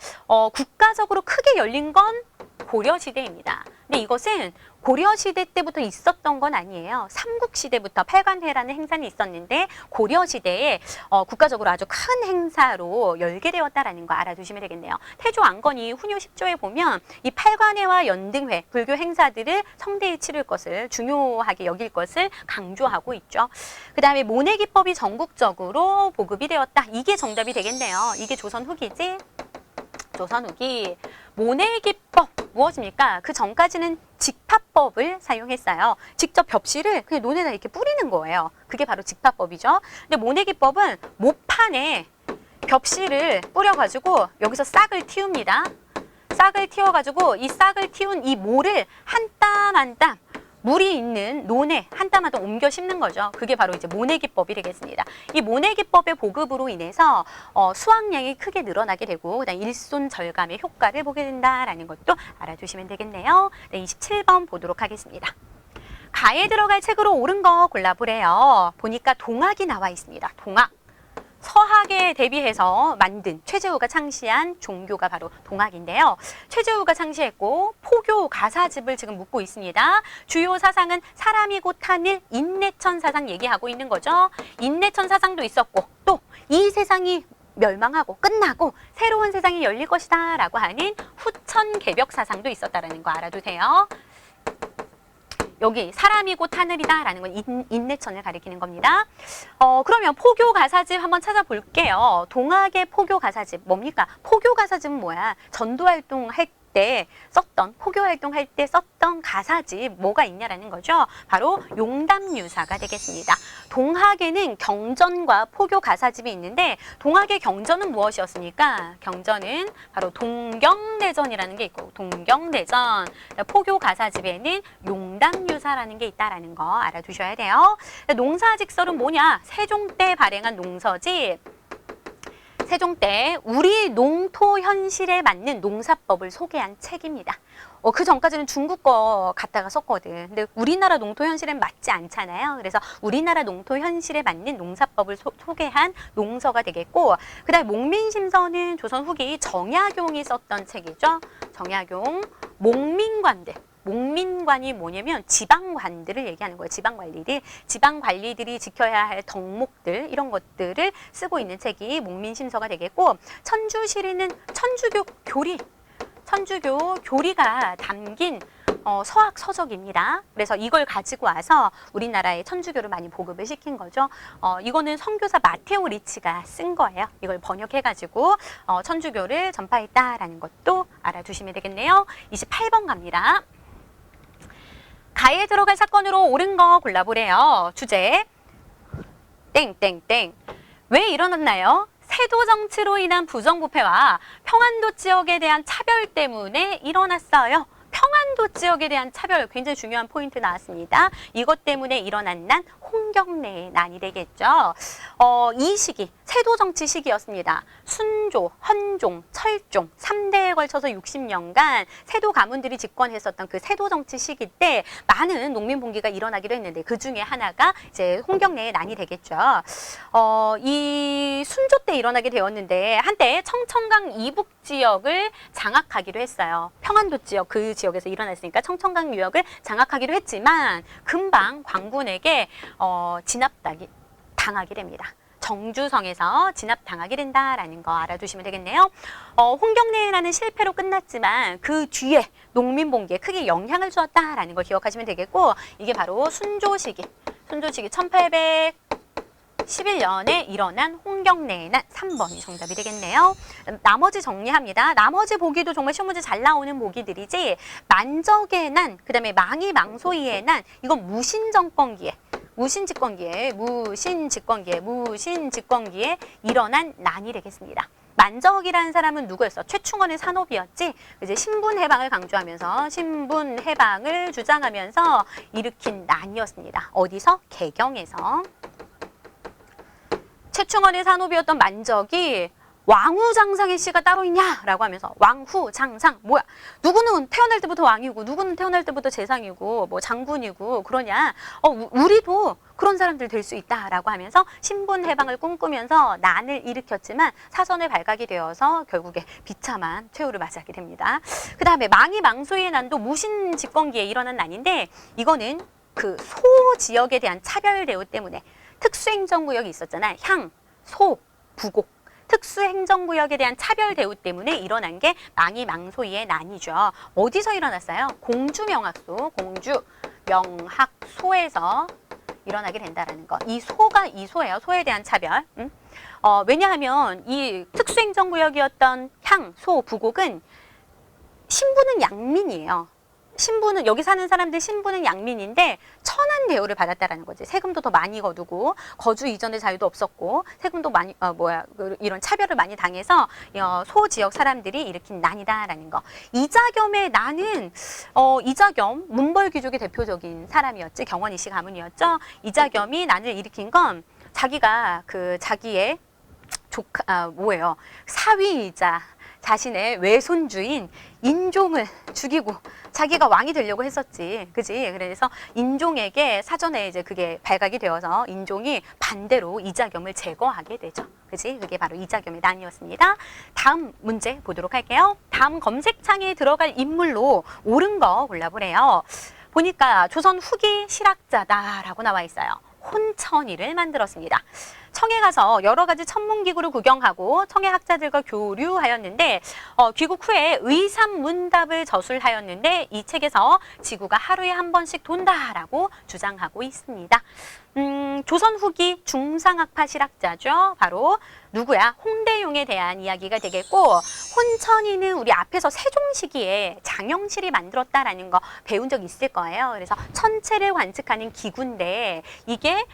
국가적으로 크게 열린 건 고려시대입니다. 근데 이것은 고려시대 때부터 있었던 건 아니에요. 삼국시대부터 팔관회라는 행사는 있었는데 고려시대에 국가적으로 아주 큰 행사로 열게 되었다라는 거 알아두시면 되겠네요. 태조 안건이 훈요 10조에 보면 이 팔관회와 연등회, 불교 행사들을 성대에 치를 것을 중요하게 여길 것을 강조하고 있죠. 그 다음에 모내기법이 전국적으로 보급이 되었다. 이게 정답이 되겠네요. 이게 조선 후기지? 조선 후기. 모내기법 무엇입니까? 그 전까지는 직파법을 사용했어요. 직접 벽실을 그냥 논에다 이렇게 뿌리는 거예요. 그게 바로 직파법이죠. 근데 모내기법은 모판에 벽실을 뿌려가지고 여기서 싹을 틔웁니다. 싹을 틔워가지고 이 싹을 틔운 이 모를 한 땀 한 땀 물이 있는 논에 한 땀 한 땀 옮겨 심는 거죠. 그게 바로 이제 모내기법이 되겠습니다. 이 모내기법의 보급으로 인해서 수확량이 크게 늘어나게 되고 그다음 일손 절감의 효과를 보게 된다라는 것도 알아두시면 되겠네요. 네, 27번 보도록 하겠습니다. 가에 들어갈 책으로 옳은 거 골라보래요. 보니까 동학이 나와 있습니다. 동학. 서학에 대비해서 만든 최재우가 창시한 종교가 바로 동학인데요. 최재우가 창시했고 포교 가사집을 지금 묻고 있습니다. 주요 사상은 사람이 곧 하늘 인내천 사상 얘기하고 있는 거죠. 인내천 사상도 있었고 또 이 세상이 멸망하고 끝나고 새로운 세상이 열릴 것이다 라고 하는 후천 개벽 사상도 있었다라는 거 알아두세요. 여기 사람이 곧 하늘이다 라는 건 인내천을 가리키는 겁니다. 그러면 포교 가사집 한번 찾아볼게요. 동학의 포교 가사집 뭡니까? 포교 가사집은 뭐야? 전도 활동할 때 썼던 포교 활동할 때 썼던 가사집 뭐가 있냐라는 거죠. 바로 용담유사가 되겠습니다. 동학에는 경전과 포교 가사집이 있는데 동학의 경전은 무엇이었습니까? 경전은 바로 동경대전이라는 게 있고 동경대전 포교 가사집에는 용담유사라는 게 있다라는 거 알아두셔야 돼요. 농사직설은 뭐냐? 세종 때 발행한 농서지 세종 때 우리 농토 현실에 맞는 농사법을 소개한 책입니다. 그 전까지는 중국 거 갖다가 썼거든. 근데 우리나라 농토 현실엔 맞지 않잖아요. 그래서 우리나라 농토 현실에 맞는 농사법을 소개한 농서가 되겠고 그 다음에 목민심서는 조선 후기 정약용이 썼던 책이죠. 정약용, 목민관들. 목민관이 뭐냐면 지방관들을 얘기하는 거예요. 지방관리들. 지방관리들이 지켜야 할 덕목들 이런 것들을 쓰고 있는 책이 목민심서가 되겠고 천주시리는 천주교 교리. 천주교 교리가 담긴 서학 서적입니다. 그래서 이걸 가지고 와서 우리나라에 천주교를 많이 보급을 시킨 거죠. 이거는 선교사 마테오 리치가 쓴 거예요. 이걸 번역해가지고 천주교를 전파했다라는 것도 알아두시면 되겠네요. 28번 갑니다. 가에 들어갈 사건으로 옳은 거 골라보래요. 주제 땡땡땡. 왜 일어났나요? 세도 정치로 인한 부정부패와 평안도 지역에 대한 차별 때문에 일어났어요. 평안도 지역에 대한 차별 굉장히 중요한 포인트 나왔습니다. 이것 때문에 일어난 난 홍경래의 난이 되겠죠. 이 시기 세도 정치 시기였습니다. 순조, 헌종, 철종 3대에 걸쳐서 60년간 세도 가문들이 집권했었던 그 세도 정치 시기 때 많은 농민 봉기가 일어나기도 했는데 그 중에 하나가 이제 홍경래의 난이 되겠죠. 이 순조 때 일어나게 되었는데 한때 청천강 이북 지역을 장악하기로 했어요. 평안도 지역 그 지역에서 일어났으니까 청천강 유역을 장악하기로 했지만 금방 광군에게 진압당하게 됩니다. 정주성에서 진압당하게 된다라는 거 알아두시면 되겠네요. 홍경래라는 실패로 끝났지만 그 뒤에 농민봉기에 크게 영향을 주었다라는 걸 기억하시면 되겠고 이게 바로 순조 시기 1811년에 일어난 홍경래의 난 3번이 정답이 되겠네요. 나머지 정리합니다. 나머지 보기도 정말 시험 문제 잘 나오는 보기들이지 만적의 난, 그 다음에 망이망소이의 난 이건 무신집권기에 일어난 난이 되겠습니다. 만적이라는 사람은 누구였어? 최충원의 산업이었지. 이제 신분 해방을 강조하면서 신분 해방을 주장하면서 일으킨 난이었습니다. 어디서? 개경에서. 최충원의 산업이었던 만적이 왕후장상의 씨가 따로 있냐라고 하면서 왕후장상 뭐야? 누구는 태어날 때부터 왕이고 누구는 태어날 때부터 재상이고 뭐 장군이고 그러냐? 우리도 그런 사람들 될 수 있다라고 하면서 신분 해방을 꿈꾸면서 난을 일으켰지만 사선의 발각이 되어서 결국에 비참한 최후를 맞이하게 됩니다. 그 다음에 망이 망소의 난도 무신 집권기에 일어난 난인데 이거는 그 소 지역에 대한 차별 대우 때문에 특수행정구역이 있었잖아요. 향, 소, 부곡. 특수행정구역에 대한 차별 대우 때문에 일어난 게 망이 망소의 난이죠. 어디서 일어났어요? 공주 명학소, 공주 명학소에서 일어나게 된다라는 거. 이 소가 이소예요. 소에 대한 차별. 왜냐하면 이 특수행정구역이었던 향, 소, 부곡은 신분은 양민이에요. 신분은 여기 사는 사람들 신분은 양민인데 천한 대우를 받았다라는 거지. 세금도 더 많이 거두고 거주 이전의 자유도 없었고 세금도 많이 이런 차별을 많이 당해서 소 지역 사람들이 일으킨 난이다라는 거. 이자겸의 난은 이자겸 문벌귀족의 대표적인 사람이었지. 경원이씨 가문이었죠. 이자겸이 난을 일으킨 건 자기가 그 자기의 사위이자 자신의 외손주인 인종을 죽이고 자기가 왕이 되려고 했었지. 그지? 그래서 인종에게 사전에 이제 그게 발각이 되어서 인종이 반대로 이자겸을 제거하게 되죠. 그지? 그게 바로 이자겸의 난이었습니다. 다음 문제 보도록 할게요. 다음 검색창에 들어갈 인물로 옳은 거 골라보래요. 보니까 조선 후기 실학자다라고 나와 있어요. 혼천이를 만들었습니다. 청해 가서 여러 가지 천문기구를 구경하고 청해 학자들과 교류하였는데 귀국 후에 의삼문답을 저술하였는데 이 책에서 지구가 하루에 한 번씩 돈다라고 주장하고 있습니다. 조선 후기 중상학파 실학자죠. 바로 누구야? 홍대용에 대한 이야기가 되겠고 혼천이는 우리 앞에서 세종 시기에 장영실이 만들었다라는 거 배운 적 있을 거예요. 그래서 천체를 관측하는 기구인데 이게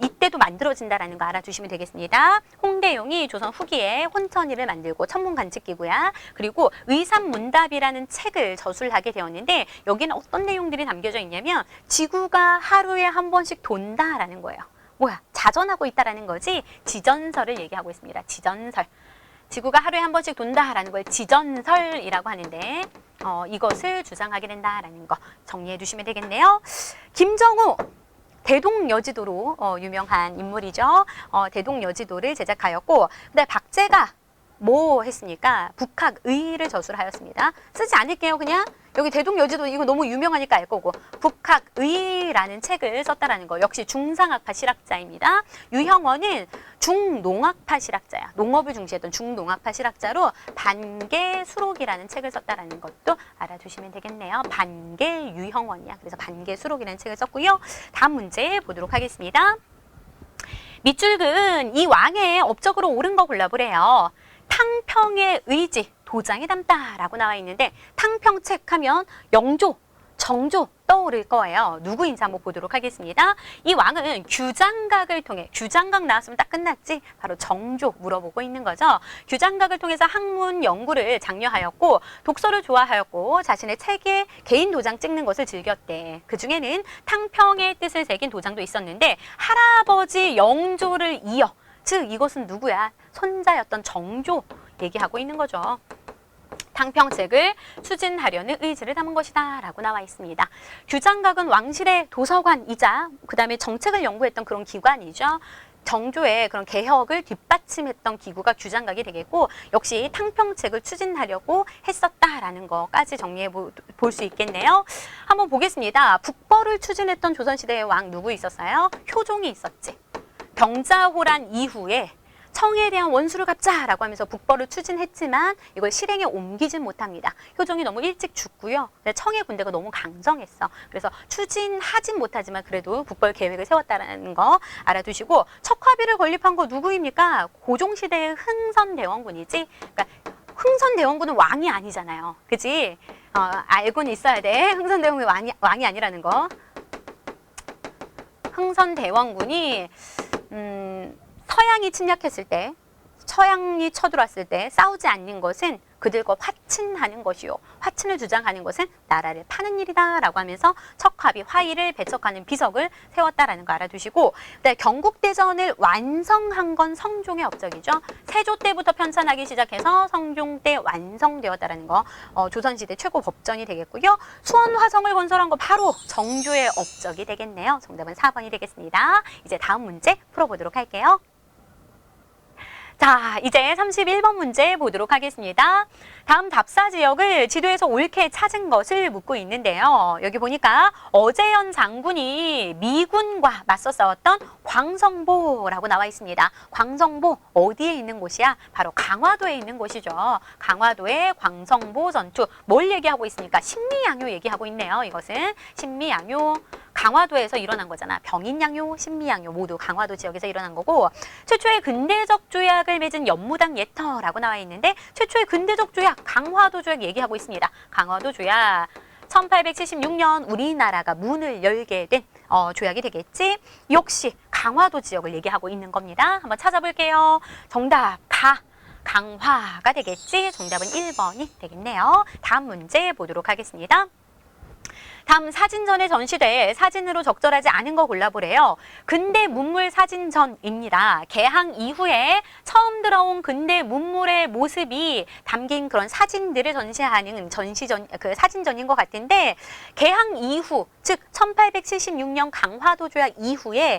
이때도 만들어진다라는 거 알아두시면 되겠습니다. 홍대용이 조선 후기에 혼천이를 만들고 천문 관측기구야. 그리고 의삼문답이라는 책을 저술하게 되었는데 여기는 어떤 내용들이 담겨져 있냐면 지구가 하루에 한 번씩 돈다라는 거예요. 뭐야? 자전하고 있다라는 거지. 지전설을 얘기하고 있습니다. 지전설. 지구가 하루에 한 번씩 돈다라는 걸 지전설이라고 하는데 이것을 주장하게 된다라는 거 정리해 두시면 되겠네요. 김정우 대동여지도로 유명한 인물이죠. 대동여지도를 제작하였고 근데 박제가 뭐 했습니까? 북학의를 저술하였습니다. 쓰지 않을게요. 그냥 여기 대동여지도 이거 너무 유명하니까 알 거고 북학의라는 책을 썼다라는 거. 역시 중상학파 실학자입니다. 유형원은 중농학파 실학자야. 농업을 중시했던 중농학파 실학자로 반계수록이라는 책을 썼다라는 것도 알아두시면 되겠네요. 반계유형원이야. 그래서 반계수록이라는 책을 썼고요. 다음 문제 보도록 하겠습니다. 밑줄근 이 왕의 업적으로 옳은 거 골라보래요. 탕평의 의지, 도장에 담다라고 나와 있는데 탕평책 하면 영조, 정조 떠오를 거예요. 누구인지 한번 보도록 하겠습니다. 이 왕은 규장각을 통해, 규장각 나왔으면 딱 끝났지? 바로 정조 물어보고 있는 거죠. 규장각을 통해서 학문 연구를 장려하였고 독서를 좋아하였고 자신의 책에 개인 도장 찍는 것을 즐겼대. 그 중에는 탕평의 뜻을 새긴 도장도 있었는데 할아버지 영조를 이어 즉 이것은 누구야? 손자였던 정조 얘기하고 있는 거죠. 탕평책을 추진하려는 의지를 담은 것이다 라고 나와 있습니다. 규장각은 왕실의 도서관이자 그 다음에 정책을 연구했던 그런 기관이죠. 정조의 그런 개혁을 뒷받침했던 기구가 규장각이 되겠고 역시 탕평책을 추진하려고 했었다라는 것까지 정리해 볼 수 있겠네요. 한번 보겠습니다. 북벌을 추진했던 조선시대의 왕 누구 있었어요? 효종이 있었지. 병자호란 이후에 청에 대한 원수를 갚자라고 하면서 북벌을 추진했지만 이걸 실행에 옮기진 못합니다. 효종이 너무 일찍 죽고요. 청의 군대가 너무 강성했어. 그래서 추진하진 못하지만 그래도 북벌 계획을 세웠다는 거 알아두시고 척화비를 건립한 거 누구입니까? 고종시대의 흥선대원군이지. 그러니까 흥선대원군은 왕이 아니잖아요. 그치? 알고는 있어야 돼. 흥선대원군이 왕이 아니라는 거. 흥선대원군이 서양이 침략했을 때, 서양이 쳐들어왔을 때 싸우지 않는 것은 그들과 화친하는 것이요. 화친을 주장하는 것은 나라를 파는 일이다라고 하면서 척합이 화의를 배척하는 비석을 세웠다라는 거 알아두시고, 네, 경국대전을 완성한 건 성종의 업적이죠. 세조 때부터 편찬하기 시작해서 성종 때 완성되었다라는 거, 조선시대 최고 법전이 되겠고요. 수원화성을 건설한 거 바로 정조의 업적이 되겠네요. 정답은 4번이 되겠습니다. 이제 다음 문제 풀어보도록 할게요. 자, 이제 31번 문제 보도록 하겠습니다. 다음 답사 지역을 지도에서 옳게 찾은 것을 묻고 있는데요. 여기 보니까 어제연 장군이 미군과 맞서 싸웠던 광성보라고 나와 있습니다. 광성보 어디에 있는 곳이야? 바로 강화도에 있는 곳이죠. 강화도의 광성보 전투. 뭘 얘기하고 있습니까? 신미양요 얘기하고 있네요. 이것은 신미양요. 강화도에서 일어난 거잖아. 병인양요, 신미양요 모두 강화도 지역에서 일어난 거고, 최초의 근대적 조약을 맺은 연무당 예터라고 나와 있는데, 최초의 근대적 조약, 강화도 조약 얘기하고 있습니다. 강화도 조약 1876년 우리나라가 문을 열게 된 조약이 되겠지. 역시 강화도 지역을 얘기하고 있는 겁니다. 한번 찾아볼게요. 정답 강화가 되겠지. 정답은 1번이 되겠네요. 다음 문제 보도록 하겠습니다. 다음 사진전에 전시돼 사진으로 적절하지 않은 거 골라보래요. 근대 문물 사진전입니다. 개항 이후에 처음 들어온 근대 문물의 모습이 담긴 그런 사진들을 전시하는 그 사진전인 것 같은데, 개항 이후, 즉 1876년 강화도 조약 이후에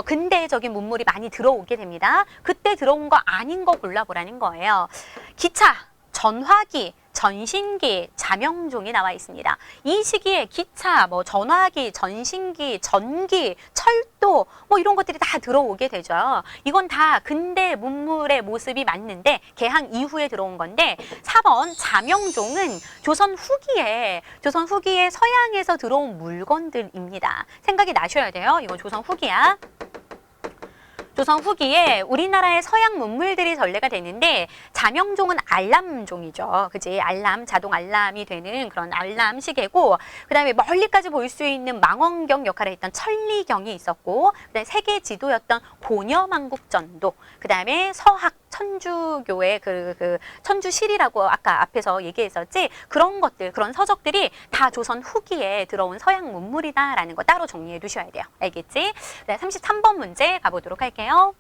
근대적인 문물이 많이 들어오게 됩니다. 그때 들어온 거 아닌 거 골라보라는 거예요. 기차, 전화기, 전신기, 자명종이 나와 있습니다. 이 시기에 기차, 전화기, 전신기, 전기, 철도 이런 것들이 다 들어오게 되죠. 이건 다 근대 문물의 모습이 맞는데 개항 이후에 들어온 건데, 4번 자명종은 조선 후기에 서양에서 들어온 물건들입니다. 생각이 나셔야 돼요. 이거 조선 후기야. 조선 후기에 우리나라의 서양 문물들이 전래가 되는데, 자명종은 알람종이죠. 그지? 알람, 자동 알람이 되는 그런 알람 시계고, 그 다음에 멀리까지 볼 수 있는 망원경 역할을 했던 천리경이 있었고, 그 다음에 세계 지도였던 고려망국전도, 그 다음에 서학, 천주교의 그 천주실이라고 아까 앞에서 얘기했었지. 그런 것들, 그런 서적들이 다 조선 후기에 들어온 서양 문물이다라는 거 따로 정리해 두셔야 돼요. 알겠지? 네, 33번 문제 가보도록 할게요.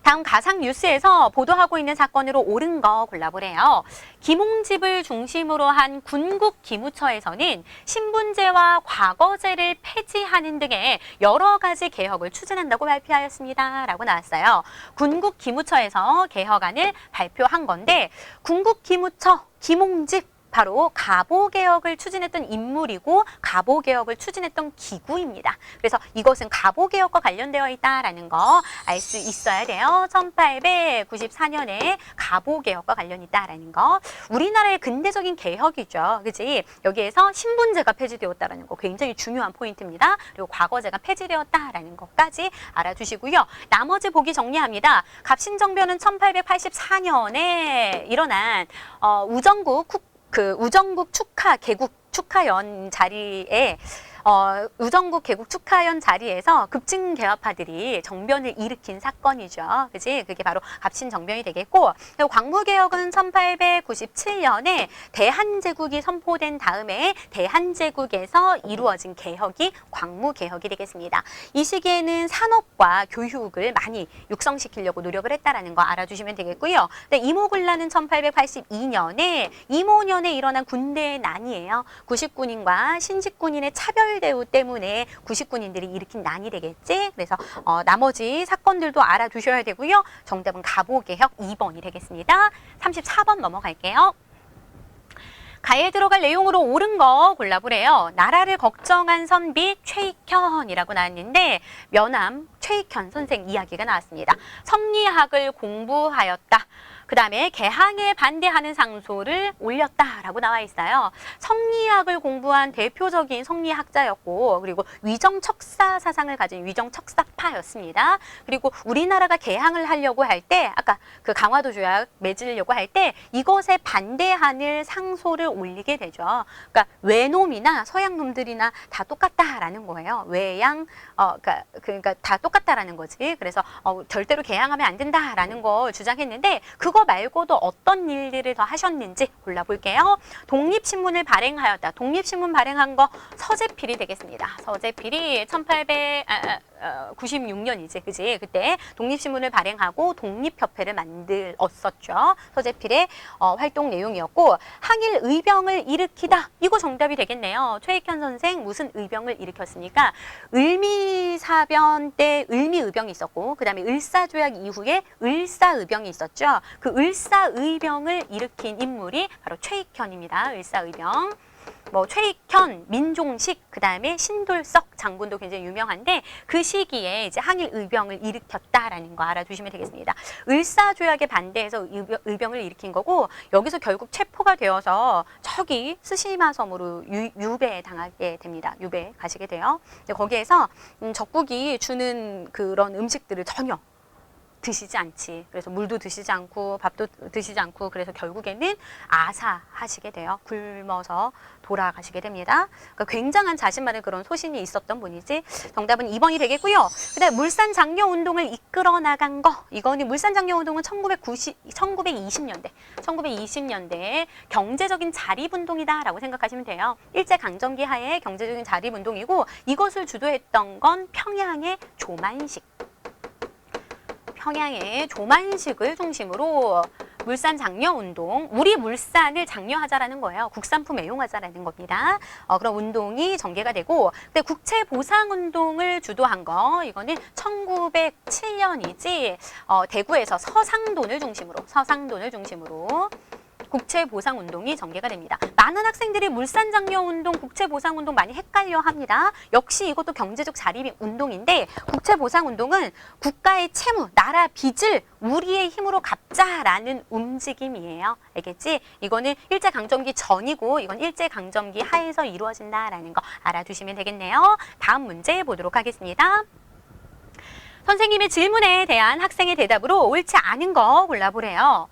다음 가상 뉴스에서 보도하고 있는 사건으로 옳은 거 골라보래요. 김홍집을 중심으로 한 군국 기무처에서는 신분제와 과거제를 폐지하는 등의 여러 가지 개혁을 추진한다고 발표하였습니다. 라고 나왔어요. 군국 기무처에서 개혁안을 발표한 건데, 군국 기무처 김홍집 바로 가보개혁을 추진했던 인물이고 가보개혁을 추진했던 기구입니다. 그래서 이것은 가보개혁과 관련되어 있다는 거 알 수 있어야 돼요. 1894년에 가보개혁과 관련이 있다는 거. 우리나라의 근대적인 개혁이죠. 그치? 여기에서 신분제가 폐지되었다는 거 굉장히 중요한 포인트입니다. 그리고 과거제가 폐지되었다는 것까지 알아두시고요. 나머지 보기 정리합니다. 갑신정변은 1884년에 일어난 우정국 개국 축하연 자리에 우정국 개국 축하연 자리에서 급진 개화파들이 정변을 일으킨 사건이죠. 그지? 그게 바로 갑신정변이 되겠고, 그리고 광무개혁은 1897년에 대한제국이 선포된 다음에 대한제국에서 이루어진 개혁이 광무개혁이 되겠습니다. 이 시기에는 산업과 교육을 많이 육성시키려고 노력을 했다라는 거 알아두시면 되겠고요. 네, 이모군란은 1882년에 이모년에 일어난 군대의 난이에요. 구식군인과 신식군인의 차별 대우 때문에 구식군인들이 일으킨 난이 되겠지. 그래서 나머지 사건들도 알아두셔야 되고요. 정답은 가보개혁 2번이 되겠습니다. 34번 넘어갈게요. 가에 들어갈 내용으로 옳은 거 골라보래요. 나라를 걱정한 선비 최익현이라고 나왔는데, 면함 최익현 선생 이야기가 나왔습니다. 성리학을 공부하였다. 그 다음에 개항에 반대하는 상소를 올렸다라고 나와 있어요. 성리학을 공부한 대표적인 성리학자였고, 그리고 위정척사 사상을 가진 위정척사파였습니다. 그리고 우리나라가 개항을 하려고 할 때, 아까 그 강화도 조약 맺으려고 할 때 이것에 반대하는 상소를 올리게 되죠. 그러니까 외놈이나 서양놈들이나 다 똑같다라는 거예요. 외양, 그러니까 다 똑같다라는 거지. 그래서 절대로 개항하면 안 된다라는 걸 주장했는데, 그거 이거 말고도 어떤 일들을 더 하셨는지 골라볼게요. 독립신문을 발행하였다. 독립신문 발행한 거 서재필이 되겠습니다. 서재필이 1896년이지, 그지? 그때 독립신문을 발행하고 독립협회를 만들었었죠. 서재필의 활동 내용이었고, 항일 의병을 일으키다. 이거 정답이 되겠네요. 최익현 선생 무슨 의병을 일으켰습니까? 을미사변 때 을미의병이 있었고, 그 다음에 을사조약 이후에 을사의병이 있었죠. 그 을사의병을 일으킨 인물이 바로 최익현입니다. 을사의병. 뭐 최익현, 민종식, 그 다음에 신돌석 장군도 굉장히 유명한데 그 시기에 이제 항일 의병을 일으켰다라는 거 알아두시면 되겠습니다. 을사조약에 반대해서 의병을 일으킨 거고 여기서 결국 체포가 되어서 저기 스시마 섬으로 유배 당하게 됩니다. 유배 가시게 돼요. 거기에서 적국이 주는 그런 음식들을 전혀 드시지 않지. 그래서 물도 드시지 않고 밥도 드시지 않고 그래서 결국에는 아사하시게 돼요. 굶어서 돌아가시게 됩니다. 그러니까 굉장한 자신만의 그런 소신이 있었던 분이지. 정답은 2번이 되겠고요. 그다음에 물산장려운동을 이끌어 나간 거. 이거는 물산장려운동은 1920년대에 경제적인 자립운동이다라고 생각하시면 돼요. 일제강점기 하에 경제적인 자립운동이고 이것을 주도했던 건 평양의 조만식. 평양의 조만식을 중심으로 물산 장려운동, 우리 물산을 장려하자라는 거예요. 국산품 애용하자라는 겁니다. 그런 운동이 전개가 되고, 근데 국채보상운동을 주도한 거, 이거는 1907년이지, 대구에서 서상돈을 중심으로 국채보상운동이 전개가 됩니다. 많은 학생들이 물산장려운동, 국채보상운동 많이 헷갈려 합니다. 역시 이것도 경제적 자립 운동인데 국채보상운동은 국가의 채무, 나라 빚을 우리의 힘으로 갚자라는 움직임이에요. 알겠지? 이거는 일제강점기 전이고 이건 일제강점기 하에서 이루어진다라는 거 알아두시면 되겠네요. 다음 문제 보도록 하겠습니다. 선생님의 질문에 대한 학생의 대답으로 옳지 않은 거 골라보래요.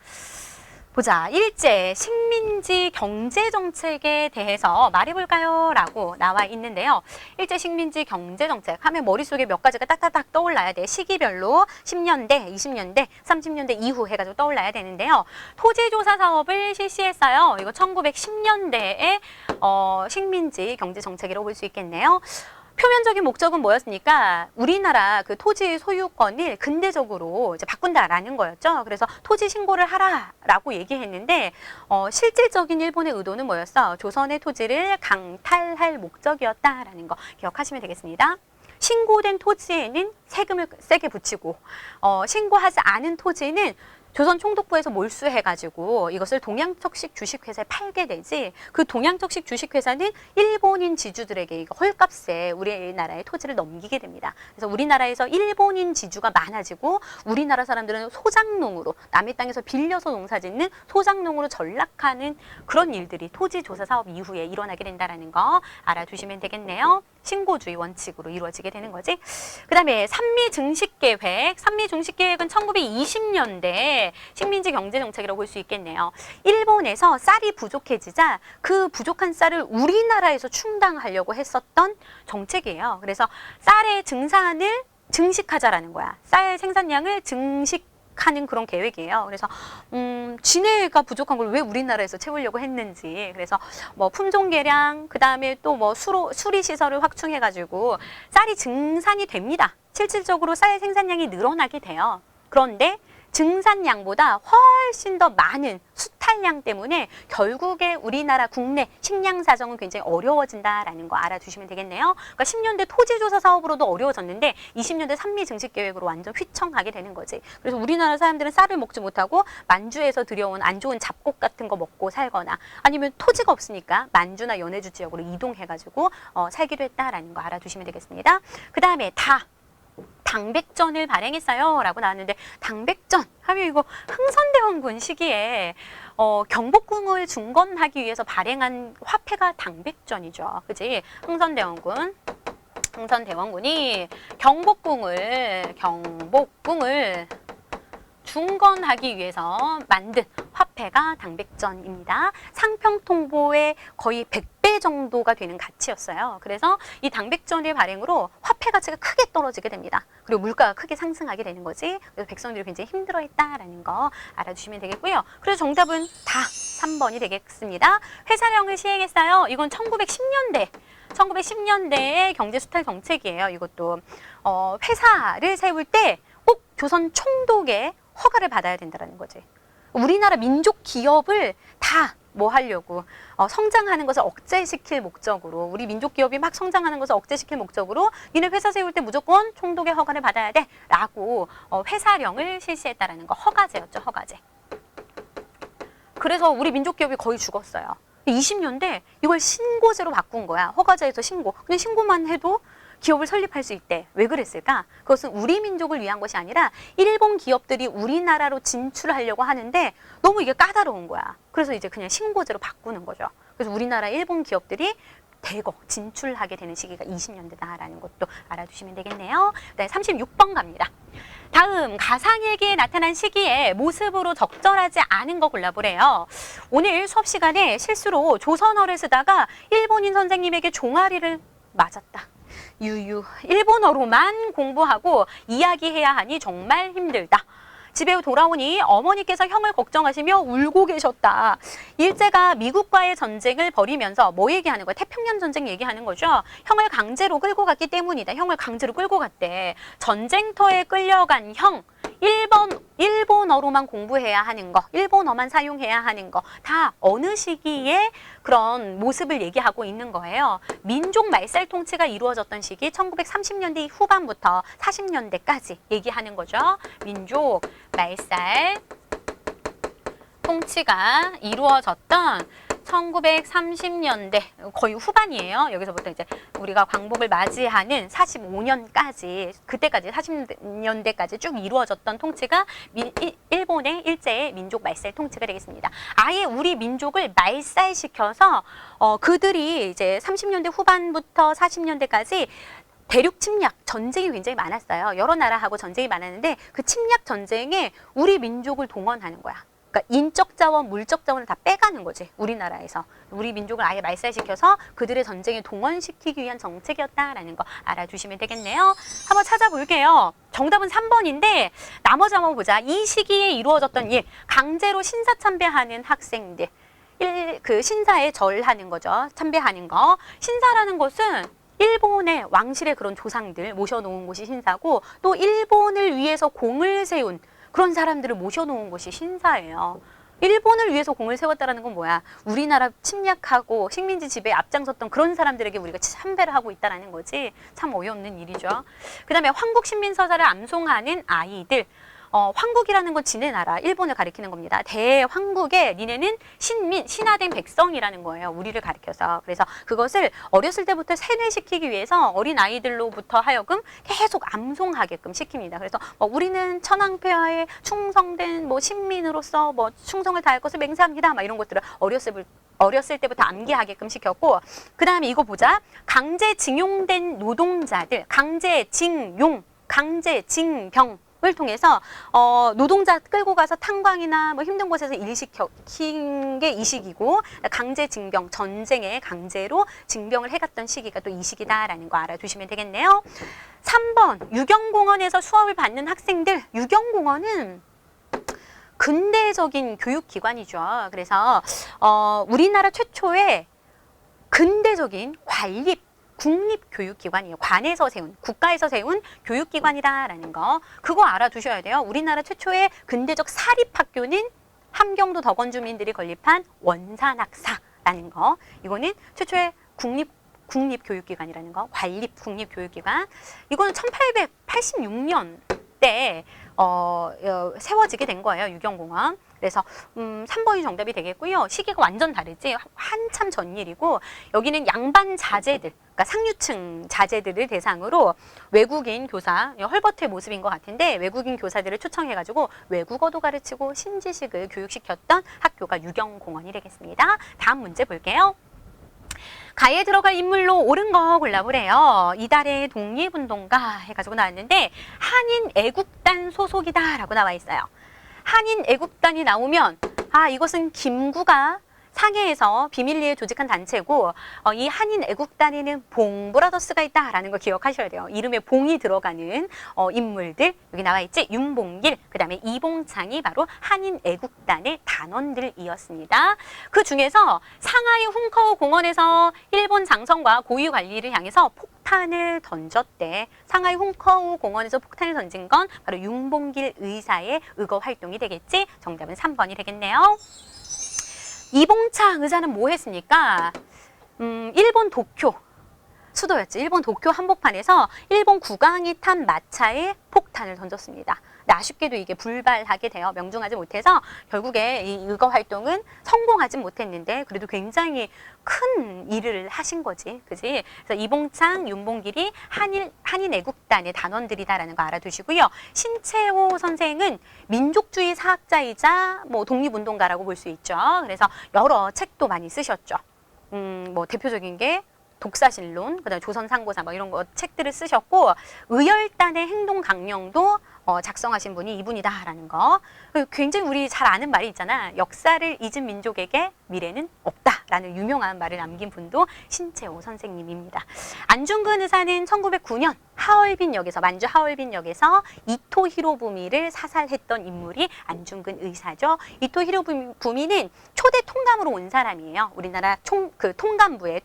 보자. 일제 식민지 경제정책에 대해서 말해볼까요? 라고 나와 있는데요. 일제 식민지 경제정책 하면 머릿속에 몇 가지가 딱딱딱 떠올라야 돼. 시기별로 10년대, 20년대, 30년대 이후 해가지고 떠올라야 되는데요. 토지조사 사업을 실시했어요. 이거 1910년대에 식민지 경제정책이라고 볼 수 있겠네요. 표면적인 목적은 뭐였습니까? 우리나라 그 토지 소유권을 근대적으로 이제 바꾼다라는 거였죠. 그래서 토지 신고를 하라라고 얘기했는데 실질적인 일본의 의도는 뭐였어? 조선의 토지를 강탈할 목적이었다라는 거 기억하시면 되겠습니다. 신고된 토지에는 세금을 세게 붙이고 신고하지 않은 토지는 조선 총독부에서 몰수해가지고 이것을 동양척식 주식회사에 팔게 되지 그 동양척식 주식회사는 일본인 지주들에게 이거 헐값에 우리나라의 토지를 넘기게 됩니다. 그래서 우리나라에서 일본인 지주가 많아지고 우리나라 사람들은 소작농으로 남의 땅에서 빌려서 농사짓는 소작농으로 전락하는 그런 일들이 토지조사 사업 이후에 일어나게 된다는 거 알아두시면 되겠네요. 신고주의 원칙으로 이루어지게 되는 거지. 그 다음에 산미증식계획. 산미증식계획은 1920년대 식민지 경제정책이라고 볼 수 있겠네요. 일본에서 쌀이 부족해지자 그 부족한 쌀을 우리나라에서 충당하려고 했었던 정책이에요. 그래서 쌀의 증산을 증식하자라는 거야. 쌀 생산량을 하는 그런 계획이에요. 그래서 진해가 부족한 걸 왜 우리나라에서 채우려고 했는지 그래서 뭐 품종 개량 그 다음에 또 뭐 수리 시설을 확충해가지고 쌀이 증산이 됩니다. 실질적으로 쌀 생산량이 늘어나게 돼요. 그런데 증산량보다 훨씬 더 많은 수탈량 때문에 결국에 우리나라 국내 식량 사정은 굉장히 어려워진다라는 거 알아두시면 되겠네요. 그러니까 10년대 토지조사 사업으로도 어려워졌는데 20년대 산미증식계획으로 완전 휘청하게 되는 거지. 그래서 우리나라 사람들은 쌀을 먹지 못하고 만주에서 들여온 안 좋은 잡곡 같은 거 먹고 살거나 아니면 토지가 없으니까 만주나 연해주 지역으로 이동해가지고 살기도 했다라는 거 알아두시면 되겠습니다. 그 다음에 당백전을 발행했어요 라고 나왔는데 당백전 하면 이거 흥선대원군 시기에 경복궁을 중건하기 위해서 발행한 화폐가 당백전이죠. 그치? 흥선대원군이 경복궁을 중건하기 위해서 만든 화폐가 당백전입니다. 상평통보의 거의 100배 100배 정도가 되는 가치였어요. 그래서 이 당백전의 발행으로 화폐 가치가 크게 떨어지게 됩니다. 그리고 물가가 크게 상승하게 되는 거지. 그래서 백성들이 굉장히 힘들어했다라는 거 알아주시면 되겠고요. 그래서 정답은 다 3번이 되겠습니다. 회사령을 시행했어요. 이건 1910년대의 경제수탈 정책이에요. 이것도 회사를 세울 때 꼭 조선 총독의 허가를 받아야 된다는 거지. 우리나라 민족 기업을 다 뭐 하려고 성장하는 것을 억제시킬 목적으로, 우리 민족 기업이 막 성장하는 것을 억제시킬 목적으로 니네 회사 세울 때 무조건 총독의 허가를 받아야 돼 라고 회사령을 실시했다라는 거. 허가제였죠. 허가제. 그래서 우리 민족 기업이 거의 죽었어요. 20년대 이걸 신고제로 바꾼 거야. 허가제에서 신고. 그냥 신고만 해도 기업을 설립할 수 있대. 왜 그랬을까? 그것은 우리 민족을 위한 것이 아니라 일본 기업들이 우리나라로 진출하려고 하는데 너무 이게 까다로운 거야. 그래서 이제 그냥 신고제로 바꾸는 거죠. 그래서 우리나라 일본 기업들이 대거 진출하게 되는 시기가 20년대다라는 것도 알아두시면 되겠네요. 네, 36번 갑니다. 다음 가상일기에 나타난 시기에 모습으로 적절하지 않은 거 골라보래요. 오늘 수업 시간에 실수로 조선어를 쓰다가 일본인 선생님에게 종아리를 맞았다. 유유, 일본어로만 공부하고 이야기해야 하니 정말 힘들다. 집에 돌아오니 어머니께서 형을 걱정하시며 울고 계셨다. 일제가 미국과의 전쟁을 벌이면서 뭐 얘기하는 거야? 태평양 전쟁 얘기하는 거죠. 형을 강제로 끌고 갔기 때문이다. 형을 강제로 끌고 갔대. 전쟁터에 끌려간 형. 일본어로만 공부해야 하는 거, 일본어만 사용해야 하는 거, 다 어느 시기에 그런 모습을 얘기하고 있는 거예요. 민족 말살 통치가 이루어졌던 시기 1930년대 후반부터 40년대까지 얘기하는 거죠. 민족 말살 통치가 이루어졌던 1930년대 거의 후반이에요. 여기서부터 이제 우리가 광복을 맞이하는 45년까지, 그때까지 40년대까지 쭉 이루어졌던 통치가 일본의 일제의 민족 말살 통치가 되겠습니다. 아예 우리 민족을 말살시켜서 그들이 이제 30년대 후반부터 40년대까지 대륙 침략 전쟁이 굉장히 많았어요. 여러 나라하고 전쟁이 많았는데 그 침략 전쟁에 우리 민족을 동원하는 거야. 그러니까 인적 자원, 물적 자원을 다 빼가는 거지. 우리나라에서. 우리 민족을 아예 말살시켜서 그들의 전쟁에 동원시키기 위한 정책이었다라는 거 알아두시면 되겠네요. 한번 찾아볼게요. 정답은 3번인데 나머지 한번 보자. 이 시기에 이루어졌던 일, 강제로 신사 참배하는 학생들. 그 신사에 절하는 거죠. 참배하는 거. 신사라는 것은 일본의 왕실의 그런 조상들 모셔놓은 곳이 신사고, 또 일본을 위해서 공을 세운 그런 사람들을 모셔놓은 곳이 신사예요. 일본을 위해서 공을 세웠다는 건 뭐야? 우리나라 침략하고 식민지 지배에 앞장섰던 그런 사람들에게 우리가 참배를 하고 있다는 거지. 참 어이없는 일이죠. 그 다음에 황국신민서사를 암송하는 아이들. 황국이라는 건 지네 나라, 일본을 가리키는 겁니다. 대황국에 니네는 신민, 신화된 백성이라는 거예요. 우리를 가리켜서. 그래서 그것을 어렸을 때부터 세뇌시키기 위해서 어린 아이들로부터 하여금 계속 암송하게끔 시킵니다. 그래서 우리는 천황폐하에 충성된 신민으로서 충성을 다할 것을 맹세합니다. 막 이런 것들을 어렸을 때부터 암기하게끔 시켰고, 그 다음에 이거 보자. 강제징용된 노동자들, 강제징용, 강제징병 을 통해서 노동자 끌고 가서 탄광이나 힘든 곳에서 일시킨 게 이 시기고, 강제징병, 전쟁에 강제로 징병을 해갔던 시기가 또 이 시기다라는 거 알아두시면 되겠네요. 3번 유경공원에서 수업을 받는 학생들. 유경공원은 근대적인 교육기관이죠. 그래서 우리나라 최초의 근대적인 관립 국립교육기관이에요. 관에서 세운, 국가에서 세운 교육기관이다라는 거. 그거 알아두셔야 돼요. 우리나라 최초의 근대적 사립학교는 함경도 덕원주민들이 건립한 원산학사라는 거. 이거는 최초의 국립교육기관이라는 거. 관립 국립교육기관. 이거는 1886년대 세워지게 된 거예요. 유경공원. 그래서 3번이 정답이 되겠고요. 시기가 완전 다르지. 한참 전 일이고, 여기는 양반 자제들, 그러니까 상류층 자제들을 대상으로 외국인 교사, 헐버트의 모습인 것 같은데 외국인 교사들을 초청해가지고 외국어도 가르치고 신지식을 교육시켰던 학교가 유경공원이 되겠습니다. 다음 문제 볼게요. 가에 들어갈 인물로 옳은 거 골라보래요. 이달의 독립운동가 해가지고 나왔는데 한인 애국단 소속이다 라고 나와 있어요. 한인 애국단이 나오면 이것은 김구가 상해에서 비밀리에 조직한 단체고 이 한인 애국단에는 봉브라더스가 있다라는 걸 기억하셔야 돼요. 이름에 봉이 들어가는 인물들 여기 나와 있지. 윤봉길, 그 다음에 이봉창이 바로 한인 애국단의 단원들이었습니다. 그 중에서 상하이 훈커우 공원에서 일본 장성과 고위 관리를 향해서 폭탄을 던졌대. 상하이 훈커우 공원에서 폭탄을 던진 건 바로 윤봉길 의사의 의거 활동이 되겠지. 정답은 3번이 되겠네요. 이봉창 의사는 뭐 했습니까? 일본 도쿄 수도였지. 일본 도쿄 한복판에서 일본 국왕이 탄 마차에 폭탄을 던졌습니다. 근데 아쉽게도 이게 불발하게 되어 명중하지 못해서 결국에 이 의거 활동은 성공하지 못했는데 그래도 굉장히 큰 일을 하신 거지. 그지? 그래서 이봉창, 윤봉길이 한인 애국단의 단원들이다라는 거 알아두시고요. 신채호 선생은 민족주의 사학자이자 뭐 독립운동가라고 볼 수 있죠. 그래서 여러 책도 많이 쓰셨죠. 뭐 대표적인 게 독사실론, 그다음에 조선상고사 뭐 이런 거 책들을 쓰셨고 의열단의 행동 강령도 작성하신 분이 이분이다라는 거. 굉장히 우리 잘 아는 말이 있잖아. 역사를 잊은 민족에게 미래는 없다라는 유명한 말을 남긴 분도 신채호 선생님입니다. 안중근 의사는 1909년 하얼빈역에서 만주 하얼빈역에서 이토 히로부미를 사살했던 인물이 안중근 의사죠. 이토 히로부미는 초대 통감으로 온 사람이에요. 우리나라 통감부에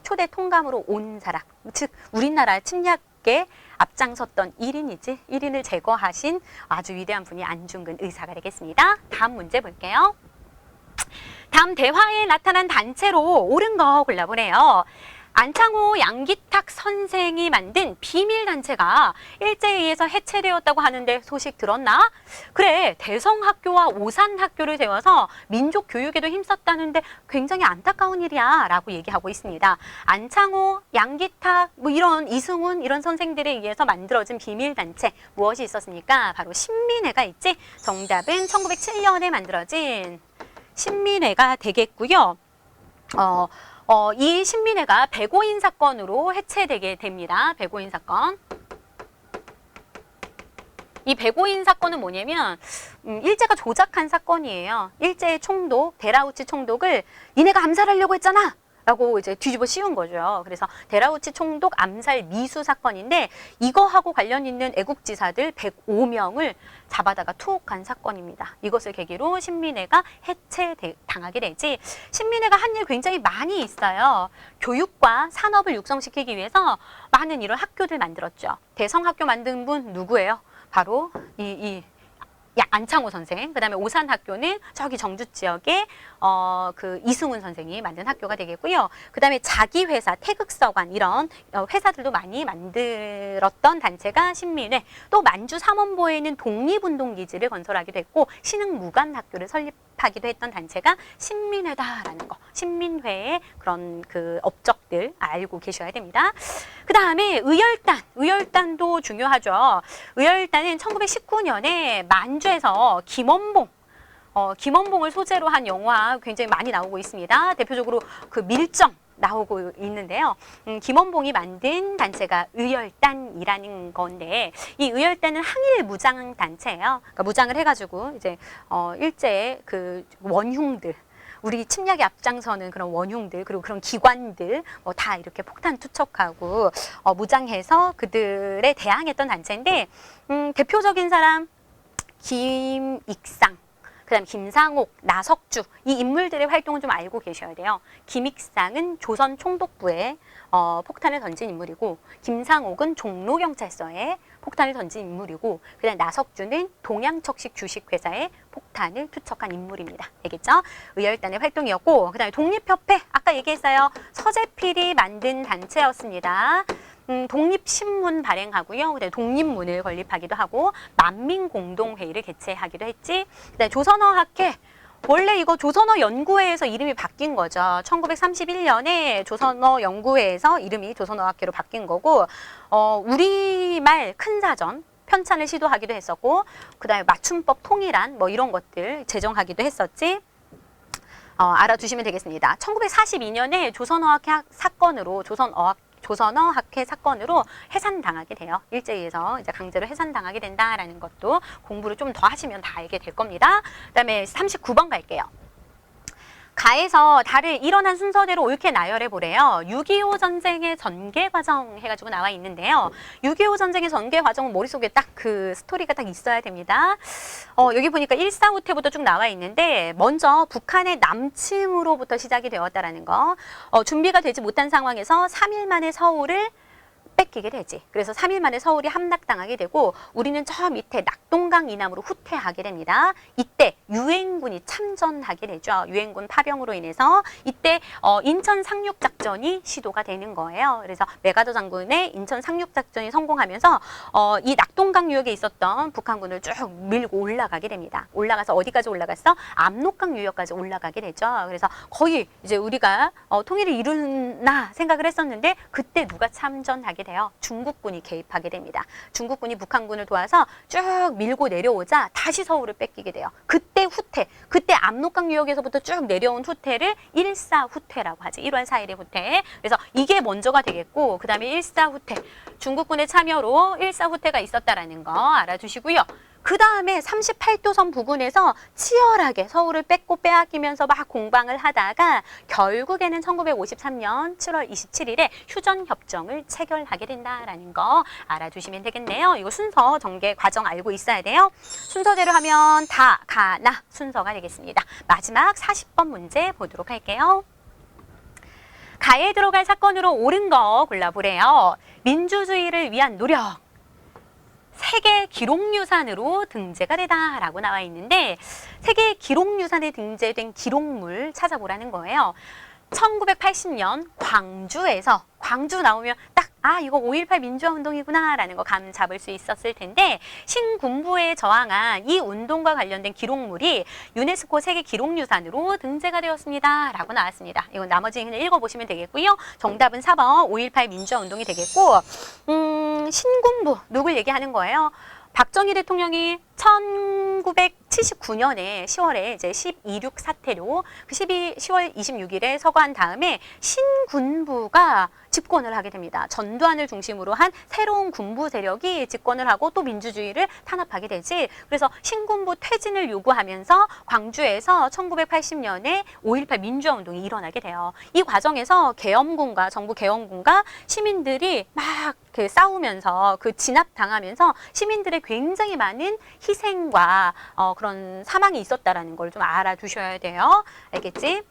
초대 통감으로 온 사람. 즉 우리나라 침략에 앞장섰던 1인이지. 1인을 제거하신 아주 위대한 분이 안중근 의사가 되겠습니다. 다음 문제 볼게요. 다음 대화에 나타난 단체로 옳은 거 골라보네요. 안창호 양기탁 선생이 만든 비밀단체가 일제에 의해서 해체되었다고 하는데 소식 들었나? 그래, 대성학교와 오산학교를 세워서 민족교육에도 힘썼다는데 굉장히 안타까운 일이야 라고 얘기하고 있습니다. 안창호, 양기탁, 뭐 이런 이승훈 이런 선생들에 의해서 만들어진 비밀단체 무엇이 있었습니까? 바로 신민회가 있지. 정답은 1907년에 만들어진 신민회가 되겠고요. 이 신민회가 백오인 사건으로 해체되게 됩니다. 백오인 사건. 이 백오인 사건은 뭐냐면 일제가 조작한 사건이에요. 일제의 총독, 데라우치 총독을 니네가 암살하려고 했잖아 라고 이제 뒤집어 씌운 거죠. 그래서 데라우치 총독 암살 미수 사건인데 이거하고 관련 있는 애국지사들 105명을 잡아다가 투옥한 사건입니다. 이것을 계기로 신민회가 해체당하게 되지. 신민회가 한 일 굉장히 많이 있어요. 교육과 산업을 육성시키기 위해서 많은 이런 학교들 만들었죠. 대성학교 만든 분 누구예요? 바로 안창호 선생, 그 다음에 오산학교는 저기 정주 지역에 그 이승훈 선생이 만든 학교가 되겠고요. 그 다음에 자기회사, 태극서관 이런 회사들도 많이 만들었던 단체가 신민회. 또 만주 삼원보에는 독립운동기지를 건설하기도 했고 신흥무관학교를 설립하기도 했던 단체가 신민회다라는 거. 신민회의 그런 그 업적들 알고 계셔야 됩니다. 그 다음에 의열단도 중요하죠. 의열단은 1919년에 만주에서 김원봉을 소재로 한 영화 굉장히 많이 나오고 있습니다. 대표적으로 그 밀정 나오고 있는데요. 김원봉이 만든 단체가 의열단이라는 건데 이 의열단은 항일 무장 단체예요. 그러니까 무장을 해가지고 이제 일제의 그 원흉들 우리 침략에 앞장서는 그런 원흉들 그리고 그런 기관들 다 이렇게 폭탄 투척하고 무장해서 그들에 대항했던 단체인데 대표적인 사람 김익상, 그 다음 김상옥, 나석주 이 인물들의 활동은 좀 알고 계셔야 돼요. 김익상은 조선 총독부에 폭탄을 던진 인물이고 김상옥은 종로경찰서에 폭탄을 던진 인물이고 그 다음 나석주는 동양척식 주식회사에 폭탄을 투척한 인물입니다. 알겠죠? 의열단의 활동이었고 그 다음에 독립협회 아까 얘기했어요. 서재필이 만든 단체였습니다. 독립신문 발행하고요. 그다음에 독립문을 건립하기도 하고 만민공동회의를 개최하기도 했지. 그다음에 조선어학회 원래 이거 조선어연구회에서 이름이 바뀐 거죠. 1931년에 조선어연구회에서 이름이 조선어학회로 바뀐 거고 우리말 큰사전 편찬을 시도하기도 했었고 그다음에 맞춤법 통일안 뭐 이런 것들 제정하기도 했었지. 알아두시면 되겠습니다. 1942년에 조선어학회 사건으로 조선어학회 사건으로 해산당하게 돼요. 일제에서 이제 강제로 해산당하게 된다라는 것도 공부를 좀 더 하시면 다 알게 될 겁니다. 그다음에 39번 갈게요. 가에서 달을 일어난 순서대로 옳게 나열해 보래요. 6.25 전쟁의 전개 과정 해가지고 나와 있는데요. 6.25 전쟁의 전개 과정은 머릿속에 딱 그 스토리가 딱 있어야 됩니다. 여기 보니까 1사 후퇴부터 쭉 나와 있는데 먼저 북한의 남침으로부터 시작이 되었다라는 거. 준비가 되지 못한 상황에서 3일 만에 서울을 뺏기게 되지. 그래서 3일 만에 서울이 함락당하게 되고 우리는 저 밑에 낙동강 이남으로 후퇴하게 됩니다. 이때 유엔군이 참전하게 되죠. 유엔군 파병으로 인해서 이때 인천 상륙작전이 시도가 되는 거예요. 그래서 메가더 장군의 인천 상륙작전이 성공하면서 이 낙동강 유역에 있었던 북한군을 쭉 밀고 올라가게 됩니다. 올라가서 어디까지 올라갔어? 압록강 유역까지 올라가게 되죠. 그래서 거의 이제 우리가 통일을 이루나 생각을 했었는데 그때 누가 참전하게 돼요? 중국군이 개입하게 됩니다. 중국군이 북한군을 도와서 쭉 밀고 내려오자 다시 서울을 뺏기게 돼요. 그때 후퇴, 그때 압록강 유역에서부터 쭉 내려온 후퇴를 1사 후퇴라고 하지. 1월 4일의 후퇴. 그래서 이게 먼저가 되겠고 그 다음에 1사 후퇴, 중국군의 참여로 1사 후퇴가 있었다라는 거 알아두시고요. 그 다음에 38도선 부근에서 치열하게 서울을 뺏고 빼앗기면서 막 공방을 하다가 결국에는 1953년 7월 27일에 휴전협정을 체결하게 된다라는 거 알아두시면 되겠네요. 이거 순서 전개 과정 알고 있어야 돼요. 순서대로 하면 다, 가, 나 순서가 되겠습니다. 마지막 40번 문제 보도록 할게요. 가에 들어갈 사건으로 옳은 거 골라보래요. 민주주의를 위한 노력. 세계 기록유산으로 등재가 되다라고 나와 있는데 세계 기록유산에 등재된 기록물 찾아보라는 거예요. 1980년 광주에서 광주 나오면 딱 이거 5.18 민주화운동이구나 라는 거 감 잡을 수 있었을 텐데 신군부에 저항한 이 운동과 관련된 기록물이 유네스코 세계 기록유산으로 등재가 되었습니다 라고 나왔습니다. 이건 나머지는 읽어보시면 되겠고요. 정답은 4번 5.18 민주화운동이 되겠고 신군부 누굴 얘기하는 거예요? 박정희 대통령이 1979년에 10월에 이제 10.26 사태로 그 10월 26일에 서거한 다음에 신군부가 집권을 하게 됩니다. 전두환을 중심으로 한 새로운 군부 세력이 집권을 하고 또 민주주의를 탄압하게 되지. 그래서 신군부 퇴진을 요구하면서 광주에서 1980년에 5.18 민주화운동이 일어나게 돼요. 이 과정에서 계엄군과 정부 계엄군과 시민들이 막 싸우면서 그 진압당하면서 시민들의 굉장히 많은 희생과 그런 사망이 있었다라는 걸 좀 알아두셔야 돼요. 알겠지?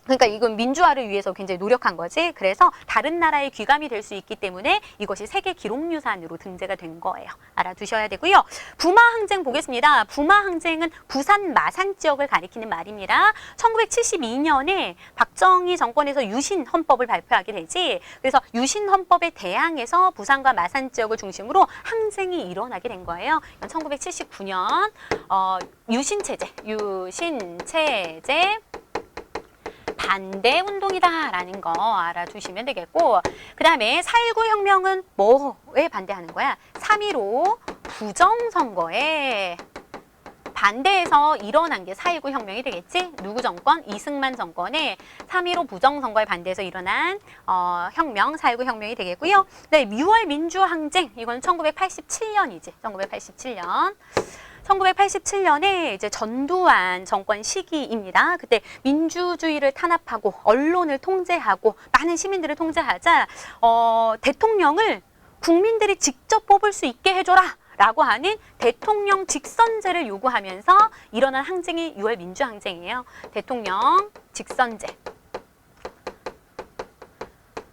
그러니까 이건 민주화를 위해서 굉장히 노력한 거지. 그래서 다른 나라의 귀감이 될 수 있기 때문에 이것이 세계 기록유산으로 등재가 된 거예요. 알아두셔야 되고요. 부마항쟁 보겠습니다. 부마항쟁은 부산 마산 지역을 가리키는 말입니다. 1972년에 박정희 정권에서 유신헌법을 발표하게 되지. 그래서 유신헌법에 대항해서 부산과 마산 지역을 중심으로 항쟁이 일어나게 된 거예요. 1979년 유신체제 반대 운동이다라는 거 알아두시면 되겠고 그 다음에 4.19 혁명은 뭐에 반대하는 거야? 3.15 부정선거에 반대해서 일어난 게 4.19 혁명이 되겠지? 누구 정권? 이승만 정권의 3.15 부정선거에 반대해서 일어난 혁명, 4.19 혁명이 되겠고요. 네, 6월 민주항쟁, 이건 1987년이지. 1987년. 1987년에 이제 전두환 정권 시기입니다. 그때 민주주의를 탄압하고 언론을 통제하고 많은 시민들을 통제하자 대통령을 국민들이 직접 뽑을 수 있게 해줘라 라고 하는 대통령 직선제를 요구하면서 일어난 항쟁이 6월 민주항쟁이에요. 대통령 직선제.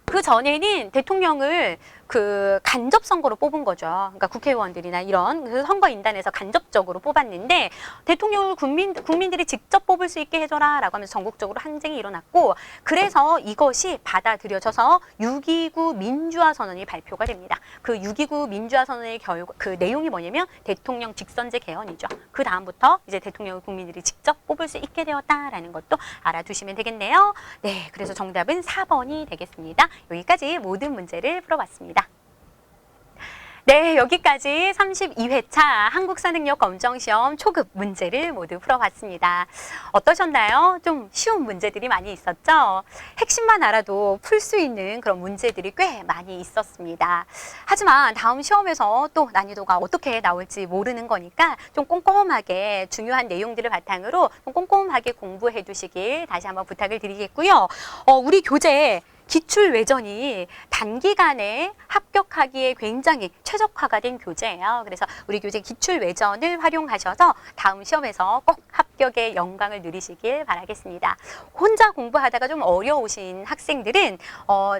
그 전에는 대통령을 그 간접 선거로 뽑은 거죠. 그러니까 국회의원들이나 이런 그 선거인단에서 간접적으로 뽑았는데 대통령을 국민들이 직접 뽑을 수 있게 해줘라 라고 하면서 전국적으로 항쟁이 일어났고 그래서 이것이 받아들여져서 6.29 민주화 선언이 발표가 됩니다. 그 6.29 민주화 선언의 그 내용이 뭐냐면 대통령 직선제 개헌이죠. 그 다음부터 이제 대통령을 국민들이 직접 뽑을 수 있게 되었다라는 것도 알아두시면 되겠네요. 네, 그래서 정답은 4번이 되겠습니다. 여기까지 모든 문제를 풀어봤습니다. 네, 여기까지 32회차 한국사능력검정시험 초급 문제를 모두 풀어봤습니다. 어떠셨나요? 좀 쉬운 문제들이 많이 있었죠? 핵심만 알아도 풀 수 있는 그런 문제들이 꽤 많이 있었습니다. 하지만 다음 시험에서 또 난이도가 어떻게 나올지 모르는 거니까 좀 꼼꼼하게 중요한 내용들을 바탕으로 좀 꼼꼼하게 공부해 두시길 다시 한번 부탁을 드리겠고요. 우리 교재 기출 외전이 단기간에 합격하기에 굉장히 최적화가 된 교재예요. 그래서 우리 교재 기출 외전을 활용하셔서 다음 시험에서 꼭 합격의 영광을 누리시길 바라겠습니다. 혼자 공부하다가 좀 어려우신 학생들은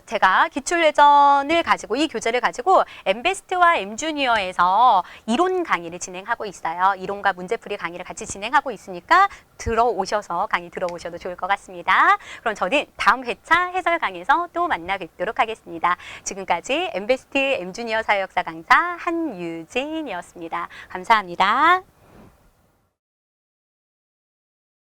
제가 기출 외전을 가지고 이 교재를 가지고 엠베스트와 엠주니어에서 이론 강의를 진행하고 있어요. 이론과 문제풀이 강의를 같이 진행하고 있으니까 들어오셔서 강의 들어보셔도 좋을 것 같습니다. 그럼 저는 다음 회차 해설 강의에서 또 만나 뵙도록 하겠습니다. 지금까지 엠베스트 엠주니어 사회역사 강사 한유진이었습니다. 감사합니다.